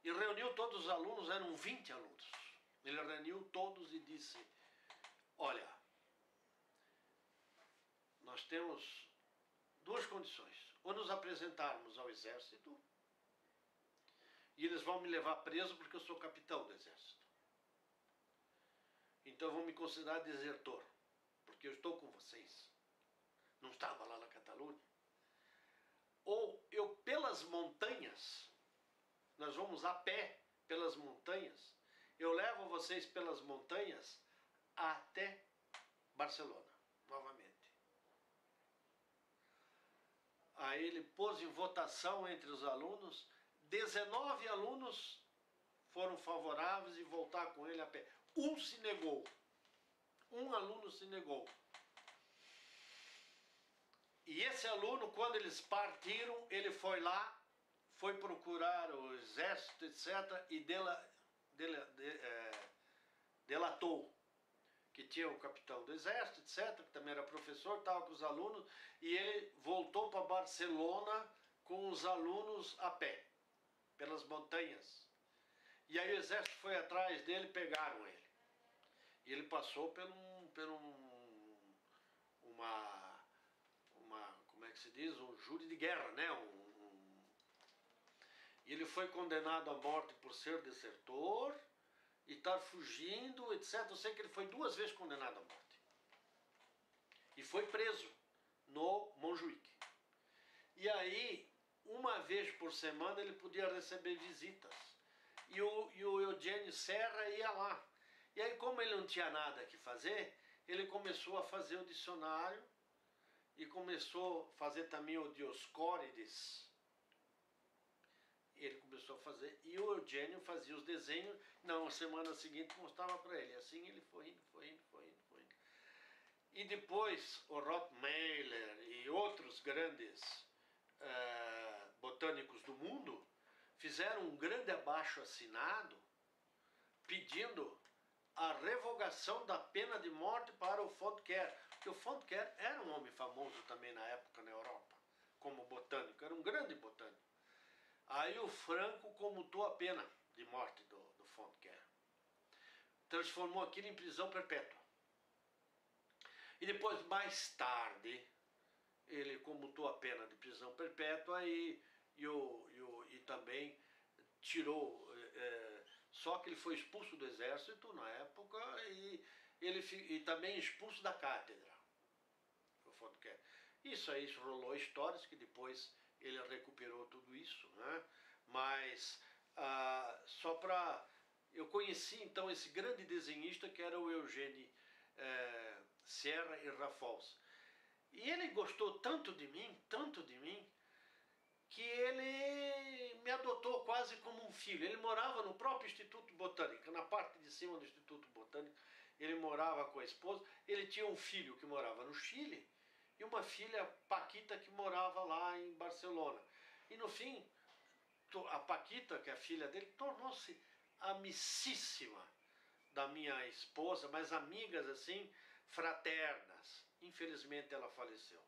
e reuniu todos os alunos, eram 20 alunos. Ele reuniu todos e disse: olha, nós temos 2 condições. Ou nos apresentarmos ao exército, e eles vão me levar preso porque eu sou capitão do exército. Então vão me considerar desertor, porque eu estou com vocês. Não estava lá na Catalunha. Ou eu, pelas montanhas, nós vamos a pé pelas montanhas, eu levo vocês pelas montanhas até Barcelona, novamente. Aí ele pôs em votação entre os alunos, 19 alunos foram favoráveis em voltar com ele a pé. Um se negou. Um aluno se negou. E esse aluno, quando eles partiram, ele foi lá, foi procurar o exército, etc., e delatou que tinha o capitão do exército, etc., que também era professor, estava com os alunos, e ele voltou para Barcelona com os alunos a pé, pelas montanhas. E aí o exército foi atrás dele e pegaram ele. E ele passou por como é que se diz? Um júri de guerra, né? E ele foi condenado à morte por ser desertor e estar fugindo, etc. Eu sei que ele foi 2 vezes condenado à morte. E foi preso no Montjuic. E aí, 1 vez por semana, ele podia receber visitas. E o Eugênio Serra ia lá. E aí, como ele não tinha nada que fazer, ele começou a fazer o dicionário e começou a fazer também o Dioscórides. Ele começou a fazer, e o Eugênio fazia os desenhos, na semana seguinte mostrava para ele. Assim ele foi indo. E depois o Rottmeiler e outros grandes botânicos do mundo fizeram um grande abaixo-assinado pedindo a revogação da pena de morte para o Fontcare, porque o Fontcare era um homem famoso também na época na Europa, como botânico, era um grande botânico. Aí o Franco comutou a pena de morte do Fontcare, transformou aquilo em prisão perpétua. E depois, mais tarde, ele comutou a pena de prisão perpétua e também tirou, só que ele foi expulso do exército na época e também expulso da cátedra. Isso aí rolou histórias que depois ele recuperou tudo isso, né? Mas só para... Eu conheci então esse grande desenhista que era o Eugênio Sierra e Raffols. E ele gostou tanto de mim, que ele me adotou quase como um filho. Ele morava no próprio Instituto Botânico, na parte de cima do Instituto Botânico. Ele morava com a esposa. Ele tinha um filho que morava no Chile e uma filha, Paquita, que morava lá em Barcelona. E no fim, a Paquita, que é a filha dele, tornou-se amicíssima da minha esposa, mas amigas assim, fraternas. Infelizmente ela faleceu.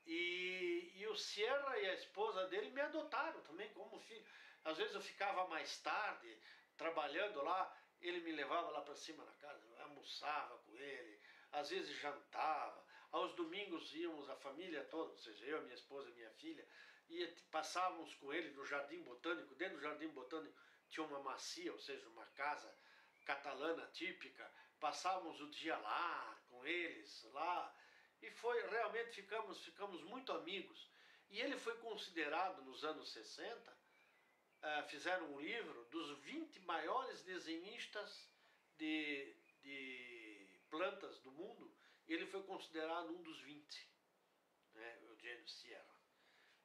E o Sierra e a esposa dele me adotaram também como filho. Às vezes eu ficava mais tarde trabalhando lá, ele me levava lá para cima na casa, eu almoçava com ele, às vezes jantava. Aos domingos íamos a família toda, ou seja, eu, minha esposa e minha filha, e passávamos com ele no Jardim Botânico. Dentro do Jardim Botânico tinha uma macia, ou seja, uma casa catalana típica. Passávamos o dia lá com eles, lá. E realmente ficamos muito amigos. E ele foi considerado nos anos 60, fizeram um livro dos 20 maiores desenhistas de plantas do mundo, e ele foi considerado um dos 20, né, o Eugênio Sierra.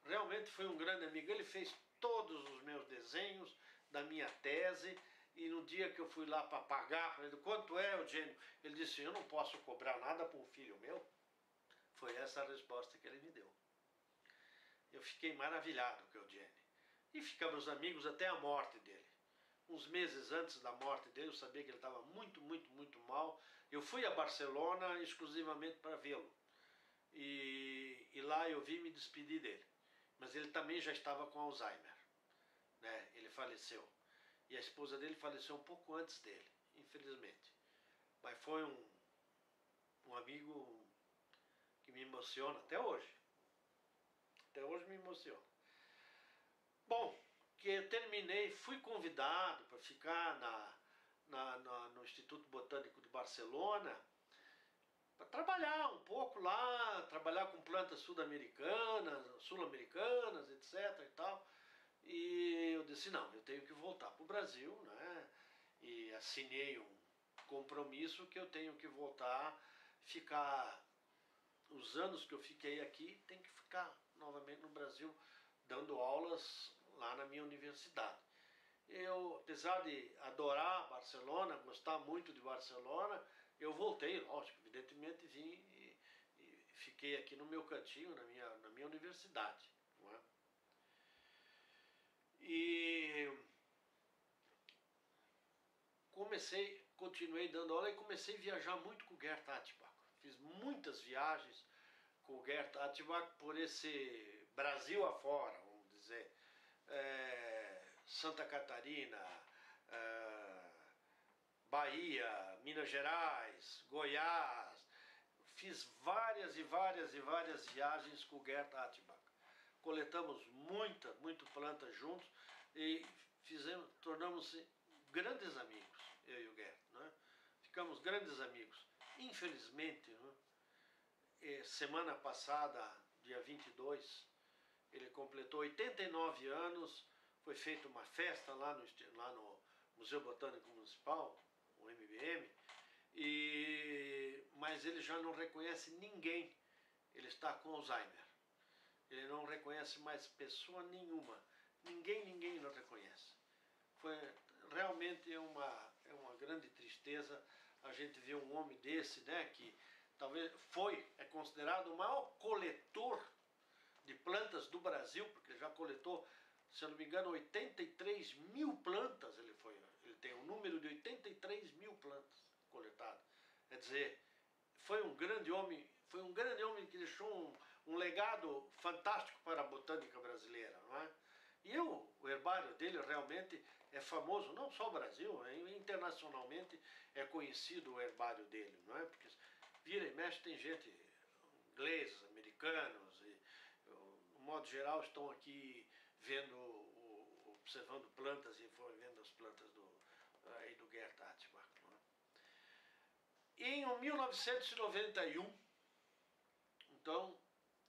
Realmente foi um grande amigo, ele fez todos os meus desenhos da minha tese, e no dia que eu fui lá para pagar, para ele, quanto é, Eugênio? Ele disse, eu não posso cobrar nada para um filho meu. Foi essa a resposta que ele me deu. Eu fiquei maravilhado com o Eugênio. E ficamos amigos até a morte dele. Uns meses antes da morte dele, eu sabia que ele estava muito, muito, muito mal. Eu fui a Barcelona exclusivamente para vê-lo. E lá eu vim me despedir dele. Mas ele também já estava com Alzheimer, né? Ele faleceu. E a esposa dele faleceu um pouco antes dele, infelizmente. Mas foi um amigo que me emociona até hoje. Até hoje me emociona. Bom, que eu terminei, fui convidado para ficar no Instituto Botânico de Barcelona, para trabalhar um pouco lá, trabalhar com plantas sul-americanas, etc. e tal. E eu disse, não, eu tenho que voltar para o Brasil, né? E assinei um compromisso que eu tenho que voltar, ficar... Os anos que eu fiquei aqui, tem que ficar novamente no Brasil, dando aulas lá na minha universidade. Eu, apesar de adorar Barcelona, gostar muito de Barcelona, eu voltei, lógico, evidentemente vim e fiquei aqui no meu cantinho, na minha universidade. Não é? E continuei dando aula e comecei a viajar muito com o Gerd Atibach. Fiz muitas viagens com o Gerd Atibach por esse Brasil afora, vamos dizer. Santa Catarina, Bahia, Minas Gerais, Goiás. Fiz várias e várias e várias viagens com o Gerd Atibach. Coletamos muita planta juntos e tornamos grandes amigos, eu e o Gerd, né? Ficamos grandes amigos. Infelizmente, né, semana passada, dia 22, ele completou 89 anos, foi feita uma festa lá no Museu Botânico Municipal, o MBM, mas ele já não reconhece ninguém, ele está com Alzheimer. Ele não reconhece mais pessoa nenhuma, ninguém não reconhece. Realmente é uma grande tristeza a gente ver um homem desse, né, que talvez é considerado o maior coletor de plantas do Brasil, porque ele já coletou, se eu não me engano, 83 mil plantas. Ele tem um número de 83 mil plantas coletadas. Quer dizer, foi um grande homem que deixou um legado fantástico para a botânica brasileira, não é? E o herbário dele realmente é famoso, não só no Brasil, internacionalmente é conhecido o herbário dele, não é? Porque vira e mexe tem gente, ingleses, americanos, e, no modo geral estão aqui observando plantas e vendo as plantas do Gerd Atibach, não é? em 1991, então,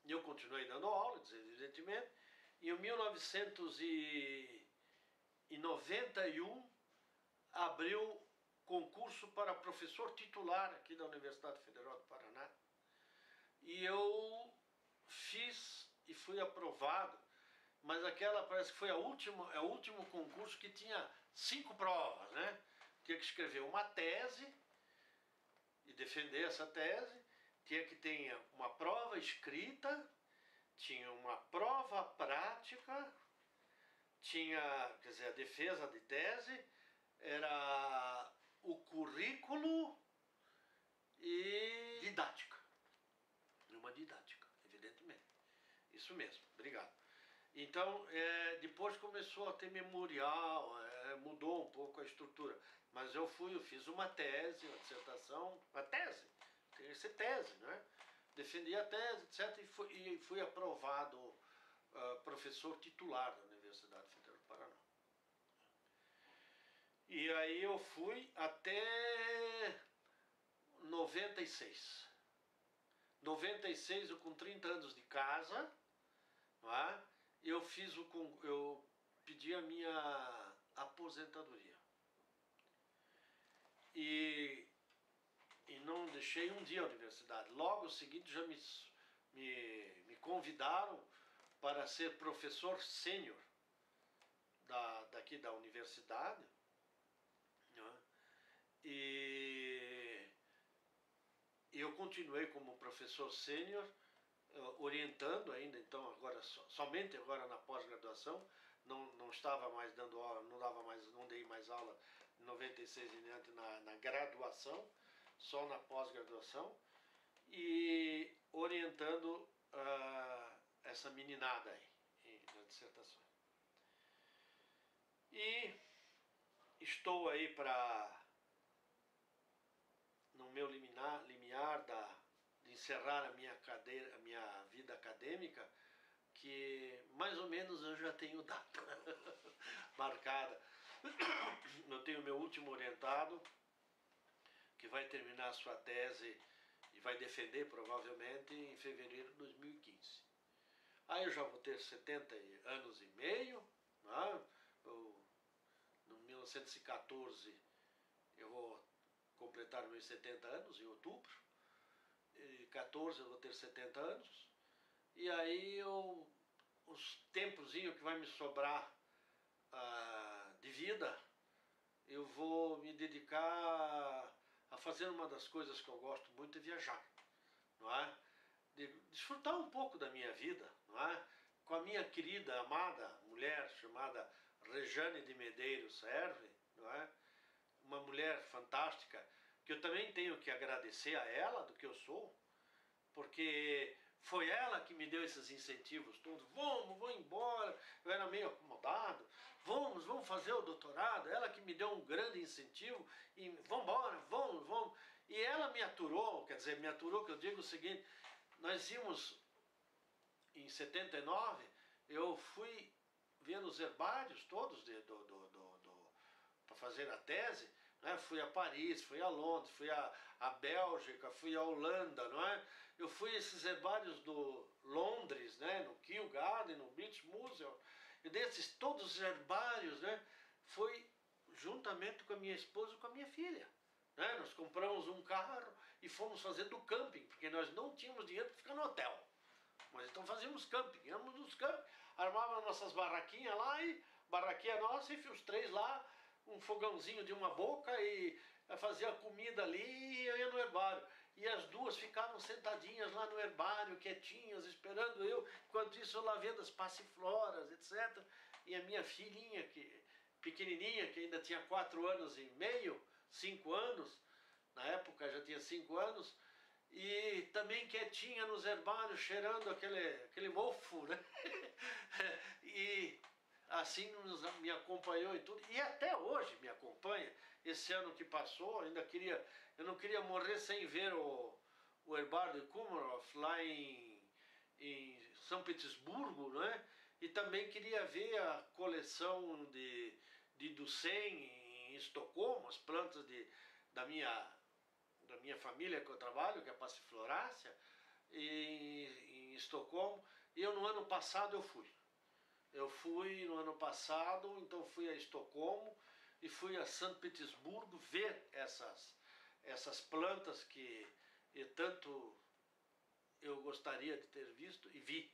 eu continuei dando aula, evidentemente, e em 1991 abriu concurso para professor titular aqui da Universidade Federal do Paraná. E eu fiz e fui aprovado, mas aquela parece que foi o último concurso que tinha 5 provas, né? Tinha que escrever uma tese e defender essa tese, tinha que ter uma prova escrita, tinha uma prova prática, tinha, quer dizer, a defesa de tese, era o currículo e didática. Uma didática, evidentemente. Isso mesmo, obrigado. Então, depois começou a ter memorial, mudou um pouco a estrutura. Mas eu fiz uma tese, uma dissertação, uma tese, tem que ser tese, né? Defendi a tese, etc. E fui aprovado professor titular da Universidade Federal do Paraná. E aí eu fui até 96. 96, eu com 30 anos de casa, não é? eu pedi a minha aposentadoria. E não deixei um dia a universidade. Logo seguinte já me convidaram para ser professor sênior daqui da universidade, né? E eu continuei como professor sênior, orientando ainda, então agora somente agora na pós-graduação, não estava mais dando aula, não dei mais aula em 96 em diante na graduação, só na pós-graduação, e orientando essa meninada aí nas dissertações. E estou aí no meu limiar de encerrar a minha vida acadêmica, que mais ou menos eu já tenho data marcada. Eu tenho meu último orientado, que vai terminar a sua tese e vai defender provavelmente em fevereiro de 2015. Aí eu já vou ter 70 anos e meio, né? No 1914 eu vou completar meus 70 anos, em outubro. Em 14 eu vou ter 70 anos. E aí os tempozinho que vai me sobrar de vida, eu vou me dedicar a fazer uma das coisas que eu gosto muito, é viajar, não é? De desfrutar um pouco da minha vida, não é? Com a minha querida, amada mulher chamada Rejane de Medeiros Serve, não é? Uma mulher fantástica, que eu também tenho que agradecer a ela do que eu sou, porque foi ela que me deu esses incentivos todos. Vamos embora, eu era meio acomodado, vamos fazer o doutorado, ela que me deu um grande incentivo, e vamos embora, vamos. E ela me aturou, que eu digo o seguinte, nós íamos, em 79, eu fui ver os herbários todos para fazer a tese, né? Fui a Paris, fui a Londres, fui a Bélgica, fui a Holanda, não é? Eu fui a esses herbários do Londres, né? No Kew Garden, no British Museum, e desses todos os herbários, né? Foi juntamente com a minha esposa e com a minha filha. Né? Nós compramos um carro e fomos fazendo camping, porque nós não tínhamos dinheiro para ficar no hotel. Mas então fazíamos camping, íamos nos camping, armávamos nossas barraquinhas lá, e barraquinha nossa, e os 3 lá, um fogãozinho de uma boca, e fazia comida ali, e eu ia no herbário. E as 2 ficavam sentadinhas lá no herbário, quietinhas, esperando eu, enquanto isso eu lá vendo as passifloras, etc. E a minha filhinha, pequenininha, que ainda tinha 4 anos e meio, 5 anos, na época já tinha 5 anos, e também quietinha nos herbários, cheirando aquele mofo, né? E assim me acompanhou e tudo, e até hoje me acompanha. Esse ano que passou, eu não queria morrer sem ver o herbário de Komarov lá em São Petersburgo, né? E também queria ver a coleção de Dussen em Estocolmo, as plantas da da minha família que eu trabalho, que é a Passiflorácia, em Estocolmo. E eu no ano passado eu fui. Eu fui no ano passado, então fui a Estocolmo e fui a São Petersburgo ver essas plantas que tanto eu gostaria de ter visto e vi,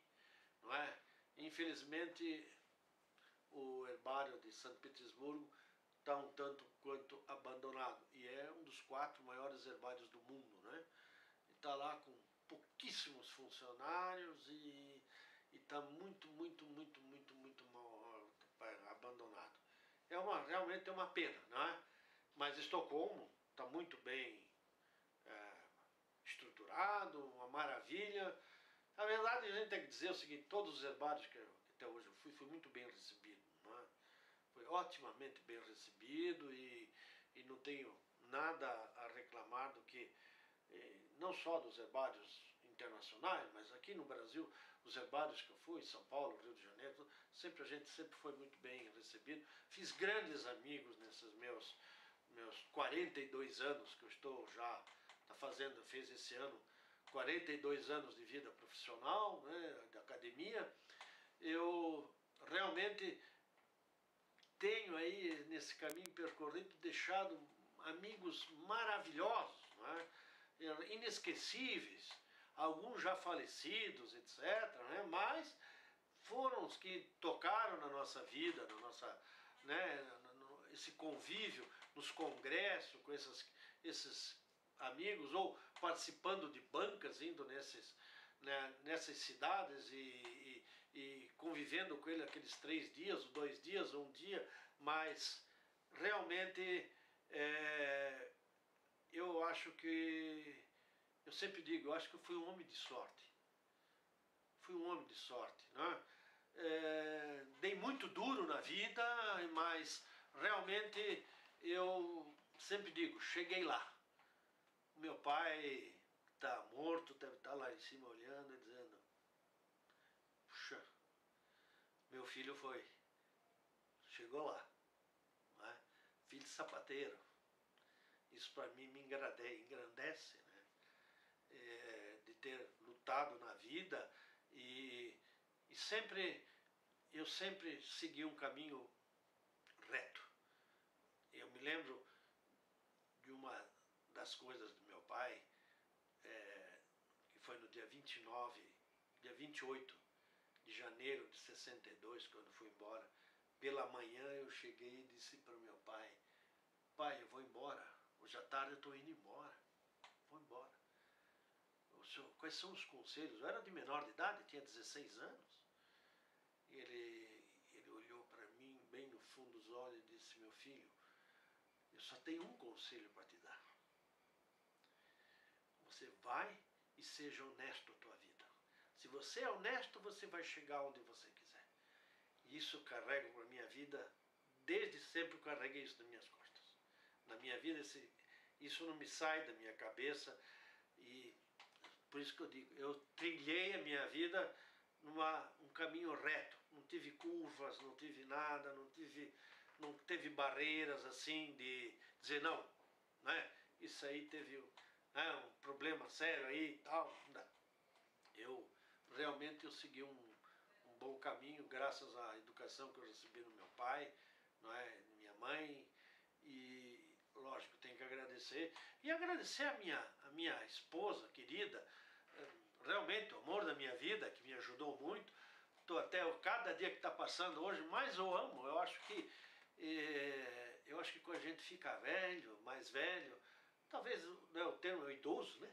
não é? Infelizmente o herbário de São Petersburgo está um tanto quanto abandonado e é um dos 4 maiores herbários do mundo, né? Está lá com pouquíssimos funcionários e está muito mal abandonado. Realmente é uma pena, não é? Mas Estocolmo está muito bem estruturado, uma maravilha. Na verdade, a gente tem que dizer o seguinte: todos os herbários que até hoje eu fui muito bem recebido, não é? Foi otimamente bem recebido e não tenho nada a reclamar do que, não só dos herbários internacionais, mas aqui no Brasil, os herbários que eu fui, São Paulo, Rio de Janeiro, a gente sempre foi muito bem recebido. Fiz grandes amigos nesses meus 42 anos que eu estou já fez esse ano 42 anos de vida profissional, né, de academia. Eu realmente tenho aí, nesse caminho percorrido, deixado amigos maravilhosos, né, inesquecíveis, alguns já falecidos, etc., né, mas foram os que tocaram na nossa vida, na nossa, né, esse convívio nos congressos com esses amigos, ou participando de bancas, indo nessas cidades e convivendo com ele aqueles 3 dias, ou 2 dias, ou um dia, mas realmente eu acho que, eu sempre digo, eu acho que eu fui um homem de sorte. Fui um homem de sorte, né? Dei muito duro na vida, mas realmente eu sempre digo, cheguei lá. Meu pai está morto, deve estar lá em cima olhando e dizendo: puxa, meu filho chegou lá, não é? Filho de sapateiro. Isso para mim me engrandece, né? De ter lutado na vida e eu sempre segui um caminho reto. Eu me lembro de uma das coisas do meu pai, que foi no dia 28 de janeiro de 62, quando fui embora. Pela manhã eu cheguei e disse para o meu pai: pai, eu vou embora, hoje à tarde eu estou indo embora, vou embora. Quais são os conselhos? Eu era de menor de idade, tinha 16 anos. Ele olhou para mim bem no fundo dos olhos e disse: meu filho, eu só tenho um conselho para te dar. Você vai e seja honesto na tua vida. Se você é honesto, você vai chegar onde você quiser. E isso eu carrego para a minha vida, desde sempre eu carreguei isso nas minhas costas. Na minha vida, isso não me sai da minha cabeça e por isso que eu digo, eu trilhei a minha vida um caminho reto. Não tive curvas, não tive nada, não teve barreiras assim de dizer não, né? Isso aí teve um problema sério aí e tal. Não. Eu realmente segui um bom caminho graças à educação que eu recebi do meu pai, não é, minha mãe, e lógico, tenho que agradecer. E agradecer a minha esposa querida, realmente o amor da minha vida, que me ajudou muito. Cada dia que está passando hoje, mais eu amo. Eu acho que quando a gente fica velho, mais velho, talvez não é o termo idoso, né?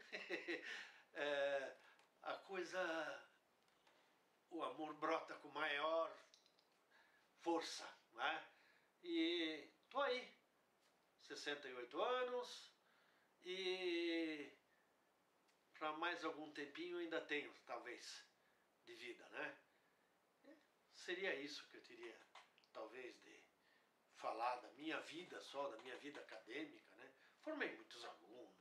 A coisa, o amor brota com maior força, né? E tô aí, 68 anos, e para mais algum tempinho ainda tenho, talvez, de vida, né? Seria isso que eu teria, talvez, de falar da minha vida só, da minha vida acadêmica, né? Formei muitos alunos,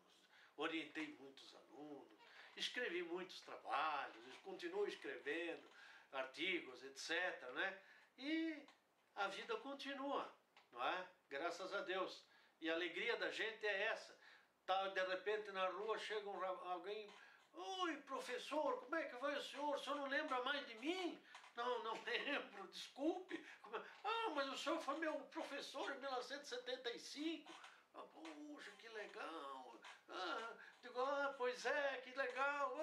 orientei muitos alunos, escrevi muitos trabalhos, continuo escrevendo artigos, etc., né? E a vida continua, não é? Graças a Deus. E a alegria da gente é essa. Tá, de repente na rua chega alguém, oi professor, como é que vai o senhor? O senhor não lembra mais de mim? Não, não lembro, desculpe. Ah, mas o senhor foi meu professor em 1975. Ah, puxa, que legal. Ah, digo, ah, pois é, que legal.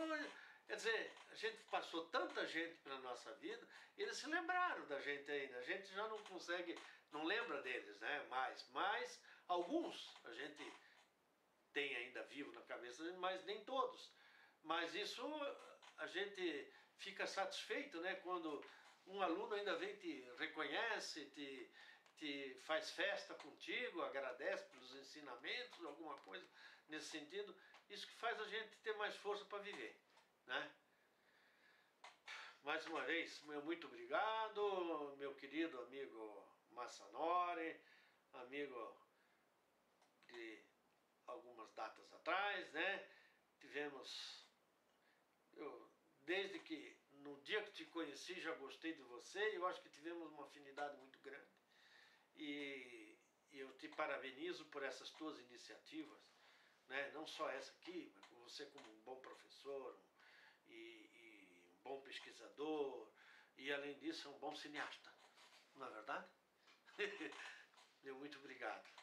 Quer dizer, a gente passou tanta gente pela nossa vida, eles se lembraram da gente ainda. A gente já não consegue, não lembra deles, né? Mas alguns a gente tem ainda vivo na cabeça, mas nem todos. Mas isso a gente fica satisfeito, né? Quando um aluno ainda vem te reconhece, te faz festa contigo, agradece pelos ensinamentos, alguma coisa nesse sentido. Isso que faz a gente ter mais força para viver, né? Mais uma vez, meu muito obrigado, meu querido amigo Massanori, amigo de algumas datas atrás, né? Tivemos, desde que no dia que te conheci já gostei de você, eu acho que tivemos uma afinidade muito grande. E eu te parabenizo por essas tuas iniciativas, né? Não só essa aqui, mas você como um bom professor e um bom pesquisador e além disso é um bom cineasta, não é verdade? Meu muito obrigado.